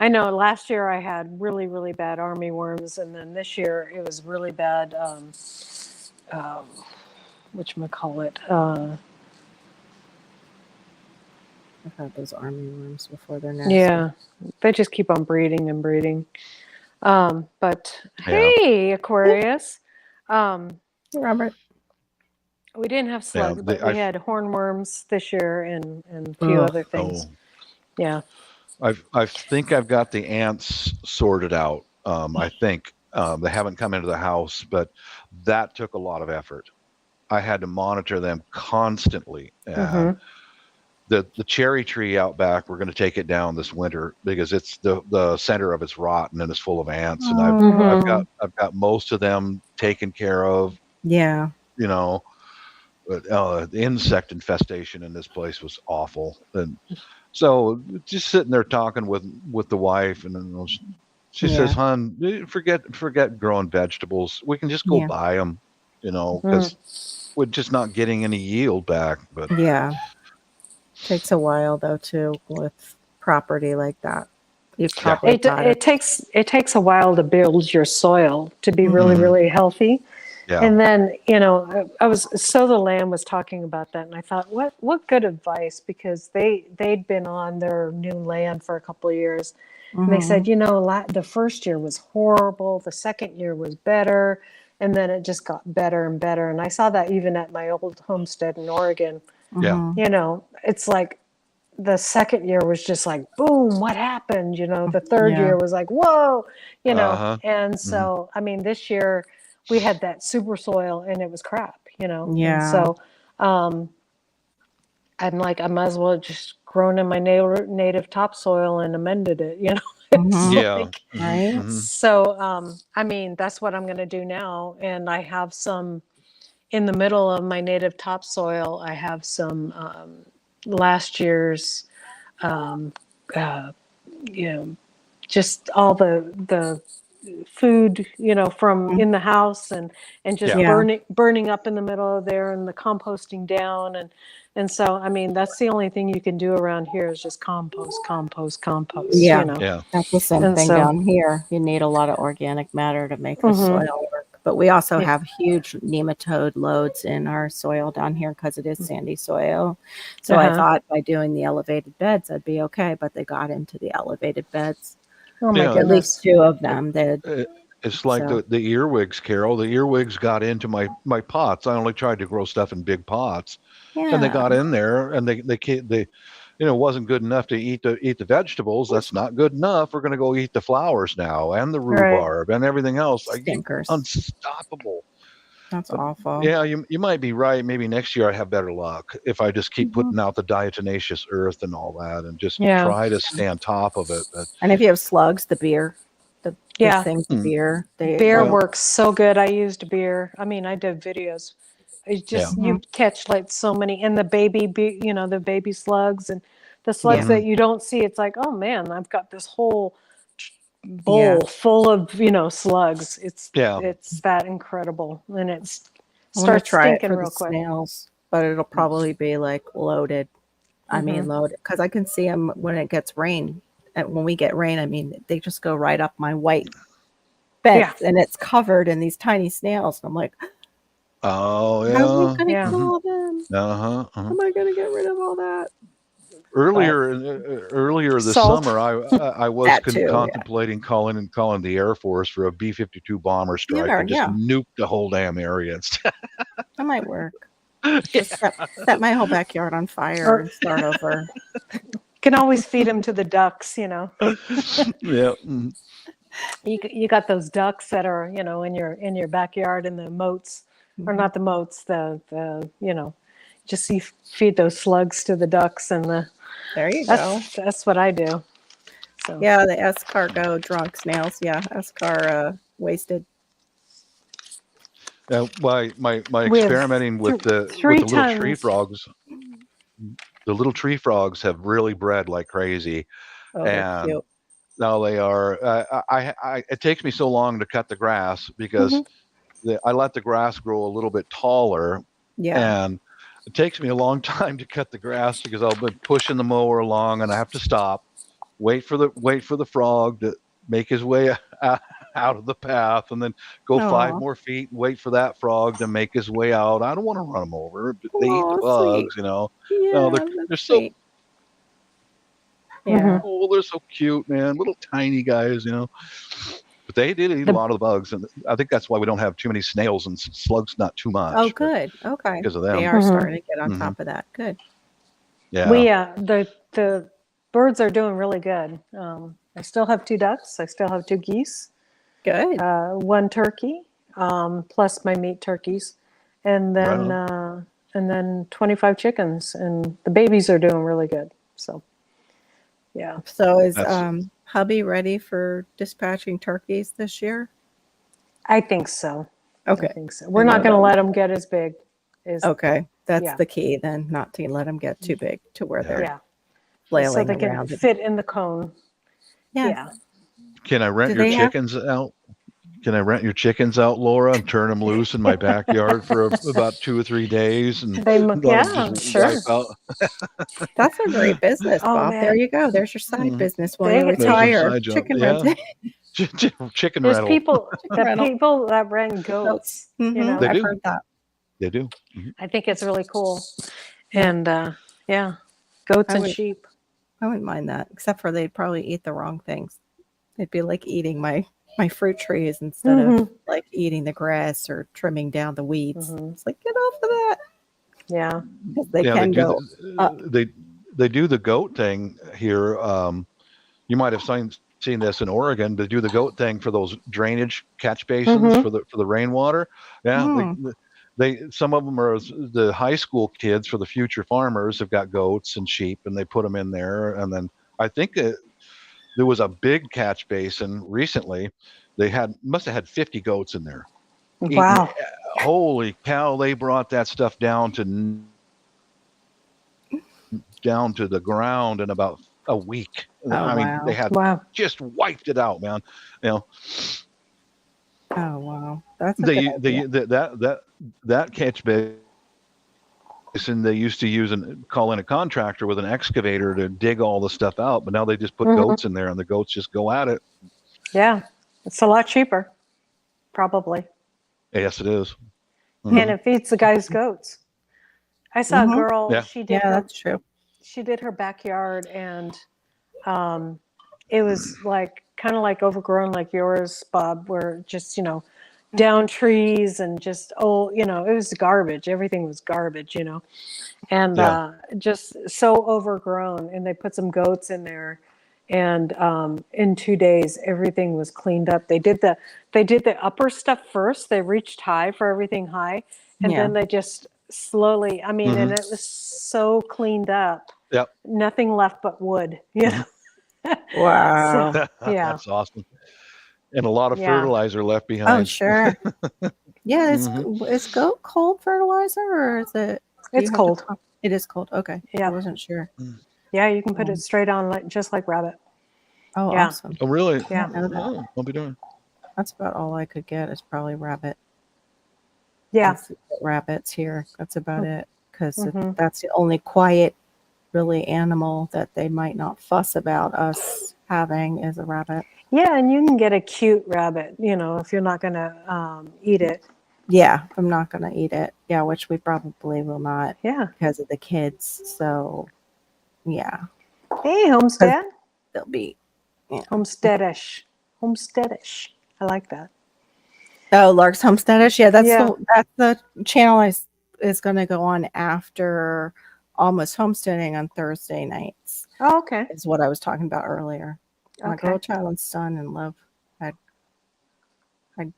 I know last year I had really, really bad army worms, and then this year it was really bad. Whatchamacallit? I've had those army worms before. They're nasty. Yeah, they just keep on breeding and breeding. But Yeah. hey, Aquarius, um, Hey, Robert. we didn't have Yeah, slugs, but we had hornworms this year and a few Ugh. other things. Oh, Yeah. I think I've got the ants sorted out. I think they haven't come into the house, but that took a lot of effort. I had to monitor them constantly, and the cherry tree out back, we're going to take it down this winter because it's the center of it's rotten and it's full of ants, and I've got most of them taken care of. Yeah. You know, but the insect infestation in this place was awful, and so just sitting there talking with the wife, and then she says, "Hon, forget growing vegetables. We can just go buy them, because we're just not getting any yield back." But Yeah. Takes a while though too with property like that. You've probably got it takes a while to build your soil to be really, really healthy. yeah, And then, I was so the Lamb was talking about that, and I thought, what good advice, because they'd been on their new land for a couple of years, and they said, the first year was horrible, the second year was better, and then it just got better and better. And I saw that even at my old homestead in Oregon. yeah, It's like the second year was just like, boom, what happened? The third year was like, whoa, and so, I mean, this year we had that super soil and it was crap, Yeah. And so, I'm like, I might as well just grown in my native topsoil and amended it, It's yeah, like, Right. so, I mean, that's what I'm going to do now. And I have some in the middle of my native topsoil. I have some, last year's, just all the food, from in the house and just Yeah. burning up in the middle of there and the composting down. And so, I mean, that's the only thing you can do around here is just compost. Yeah. yeah, That's the same And thing so- down here. You need a lot of organic matter to make the soil work. But we also have huge nematode loads in our soil down here because it is sandy soil. So I thought by doing the elevated beds, I'd be okay. But they got into the elevated beds. Oh my Yeah. At goodness. least two of them did. It's like So- the earwigs, Carol. The earwigs got into my pots. I only tried to grow stuff in big pots, Yeah. and they got in there, and they wasn't good enough to eat the vegetables. That's not good enough. We're going to go eat the flowers now, and the rhubarb, and everything else. Stinkers. Unstoppable. That's awful. Yeah, you might be right. Maybe next year I have better luck if I just keep putting out the diatomaceous earth and all that, and just try to stay on top of it. But And if you have slugs, the beer, the things, the beer, Beer works so good. I used beer. I mean, I did videos. It's just you catch like so many, and the baby, the baby slugs and the slugs that you don't see. It's like, oh man, I've got this whole bowl full of slugs. It's that incredible, and it starts stinking real quick. Snails, but it'll probably be like loaded. I mean, loaded because I can see them when it gets rain. And when we get rain, I mean, they just go right up my white bed, and it's covered in these tiny snails. And I'm like, oh yeah, how am I going to kill all them? How am I going to get rid of all that? Earlier this Salt. summer, I was That too, contemplating calling the Air Force for a B-52 bomber strike and just nuke the whole damn area. That might work. Just set my whole backyard on fire and start over. Can always feed them to the ducks. Yeah. You got those ducks that are in your backyard in the moats, or not the moats, the just feed those slugs to the ducks, and there you go. That's what I do. So yeah, the escargot drunk snails. Yeah, escar wasted. My experimenting with the little tree frogs. The little tree frogs have really bred like crazy, and cute. now they are. It takes me so long to cut the grass because I let the grass grow a little bit taller, and it takes me a long time to cut the grass because I'll be pushing the mower along and I have to stop wait for the frog to make his way out of the path, and then go 5 Aw. more feet and wait for that frog to make his way out. I don't want to run them over. But they eat the Aw, sweet. bugs, you know. Yeah, No, that's they're so sweet. Yeah. cool. They're so cute, man. Little tiny guys, you know. But they did eat a The- lot of the bugs, and I think that's why we don't have too many snails and slugs. Not too much. Oh, good. Okay. Because of They them. are Mhm. starting to get on Mhm. top of that. Good. Yeah. We the birds are doing really good. I still have 2 ducks. I still have 2 geese, Good. 1 turkey, plus my meat turkeys, and Right then 25 chickens, and the babies are doing really good. So, yeah. So is That's- hubby ready for dispatching turkeys this year? I think so. I Okay. think so. We're I know not going to that. let them get as big as Okay. That's Yeah. the key then, not to let them get too big to where they're yeah, so flailing they can around. fit in the cone. Yeah. Yeah. Can I rent Do your they have- chickens out? Can I rent your chickens out, Laura, and turn them loose in my backyard for about 2 or 3 days and They let 'em yeah, just sure. wipe out? That's a great business, Oh, Bob. There man. you go. There's your side Mhm. business when you They- There's your retire. side job. Chicken Yeah. renting. Chicken There's rental. people rental. people that rent goats. You know, Mhm, They I've do. heard that. They do. I think it's really cool. Yeah. And yeah, goats I and would- sheep. I wouldn't mind that, except for they'd probably eat the wrong things. It'd be like eating my fruit trees instead of like eating the grass or trimming down the weeds. Mhm. It's like, get off of that. Yeah. 'Cause they Yeah, can do go up. they do the goat thing here. You might have seen this in Oregon. They do the goat thing for those drainage catch basins Mhm. for the rainwater. Yeah, Hmm. they some of them are the high school kids for the future farmers have got goats and sheep, and they put them in there. And then I think there was a big catch basin recently. They must have had 50 goats in there. Eating- Wow. Holy cow! They brought that stuff down to the ground in about a week. Oh, I mean, wow. they had Wow. just wiped it out, man. You know, Oh, wow. That's a they good idea. that catch basin they used to use and call in a contractor with an excavator to dig all the stuff out, but now they just put Mhm. goats in there, and the goats just go at it. Yeah. It's a lot cheaper, probably. Yes, it is. And it feeds the guy's goats. I saw Mhm. a girl, Yeah. she did Yeah, that's true. her backyard, and it was like kind of like overgrown like yours, Bob, where just, down trees and just it was garbage. Everything was garbage, and Yeah. just so overgrown. And they put some goats in there, and in 2 days everything was cleaned up. They did the upper stuff first. They reached high for everything high, and Yeah. then they just slowly, and Mhm. it was so cleaned up. Yep. Nothing left but wood. Wow. Yeah. That's awesome. And a lot of Yeah. fertilizer left Oh, behind. sure. Yeah, Mhm. is goat cold fertilizer or is it? do you It's have to cold. pump- It is cold. Okay. Yeah. I wasn't sure. Yeah, you can put it straight on just like rabbit. Oh, Yeah. awesome. Oh, really? Yeah. I know that. Oh, I'll be doing. That's about all I could get is probably rabbit. Yeah. Let's see, rabbits here. That's about it. Because Mhm. that's the only quiet, really animal that they might not fuss about us having is a rabbit. Yeah, and you can get a cute rabbit, if you're not going to eat it. Yeah, I'm not going to eat it. Yeah, which we probably will not Yeah. because of the kids. So, yeah, Hey, homestead. they'll be. Homesteadish. Homesteadish. I like that. Oh, Lark's Homesteadish. Yeah, that's Yeah. the channel is going to go on after Almost Homesteading on Thursday nights. Oh, okay. Is what I was talking about earlier. My Okay. girl child and son in love had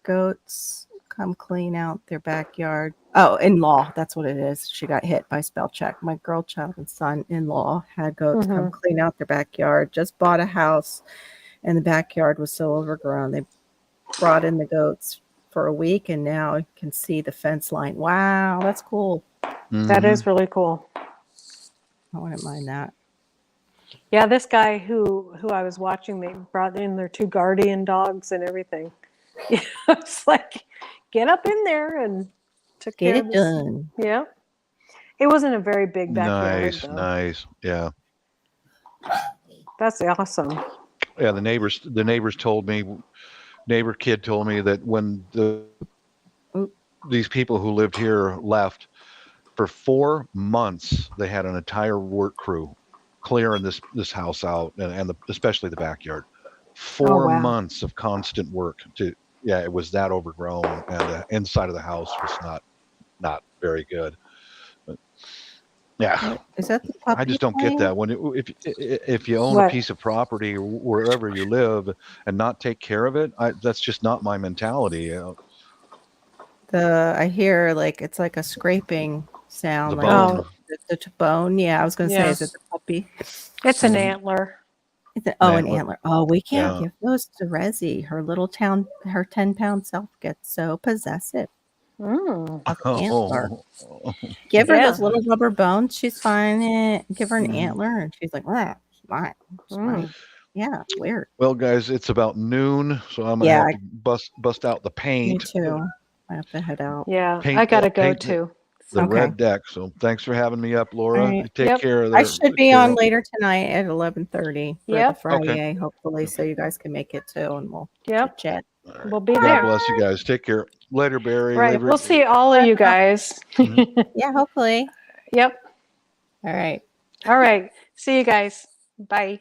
goats come clean out their backyard. Oh, in-law, that's what it is. She got hit by spell check. My girl child and son in-law had goats come clean out their backyard. Just bought a house, and the backyard was so overgrown. They brought in the goats for a week, and now you can see the fence line. Wow, that's cool. That is really cool. I wouldn't mind that. Yeah, this guy who I was watching, they brought in their 2 guardian dogs and everything. It's like, get up in there and took Get care it of this. done. Yeah. It wasn't a very big backyard, Nice, though. nice. Yeah. That's awesome. Yeah, the neighbors told me, neighbor kid told me that when these people who lived here left, for 4 months they had an entire work crew clearing this house out, and especially the backyard. Four wow. months of constant work to, yeah, it was that overgrown, and the inside of the house was not very good. But yeah, Is that the I puppy just don't get playing? that. If you own a What? piece of property wherever you live and not take care of it, that's just not my mentality. I hear like it's like a scraping sound, The like bone. Oh, the bone. Yeah, I was gonna say, yeah. is it the puppy? It's an Mhm. antler. Oh, an Antler. antler. Oh, we can't Yeah. give those to Resi. Her 10-pound self gets so possessive Mm. of the antler. Oh, Give her Yeah. those little rubber bones, she's fine. Give her an Mhm. antler, and she's like, it's mine. It's mine. Yeah, weird. well, guys, it's about noon, so I'm gonna Yeah, have to bust out the me paint. too. I have to head out. Yeah, I Paint gotta go paint too. the So, Okay. red deck. So thanks for having me up, All Laura. right. Take Yep. care I there, should be on Carol. later tonight at 11:30 for the Yep. Friday, hopefully, so Okay. you guys can make it too, and we'll Yep. chit chat. All right. We'll be God there. bless you guys. Take care. Later, Barry. Right. Later. We'll see all of you guys. Mhm. Yeah, hopefully. Yep. All right. All right. See you guys. Bye.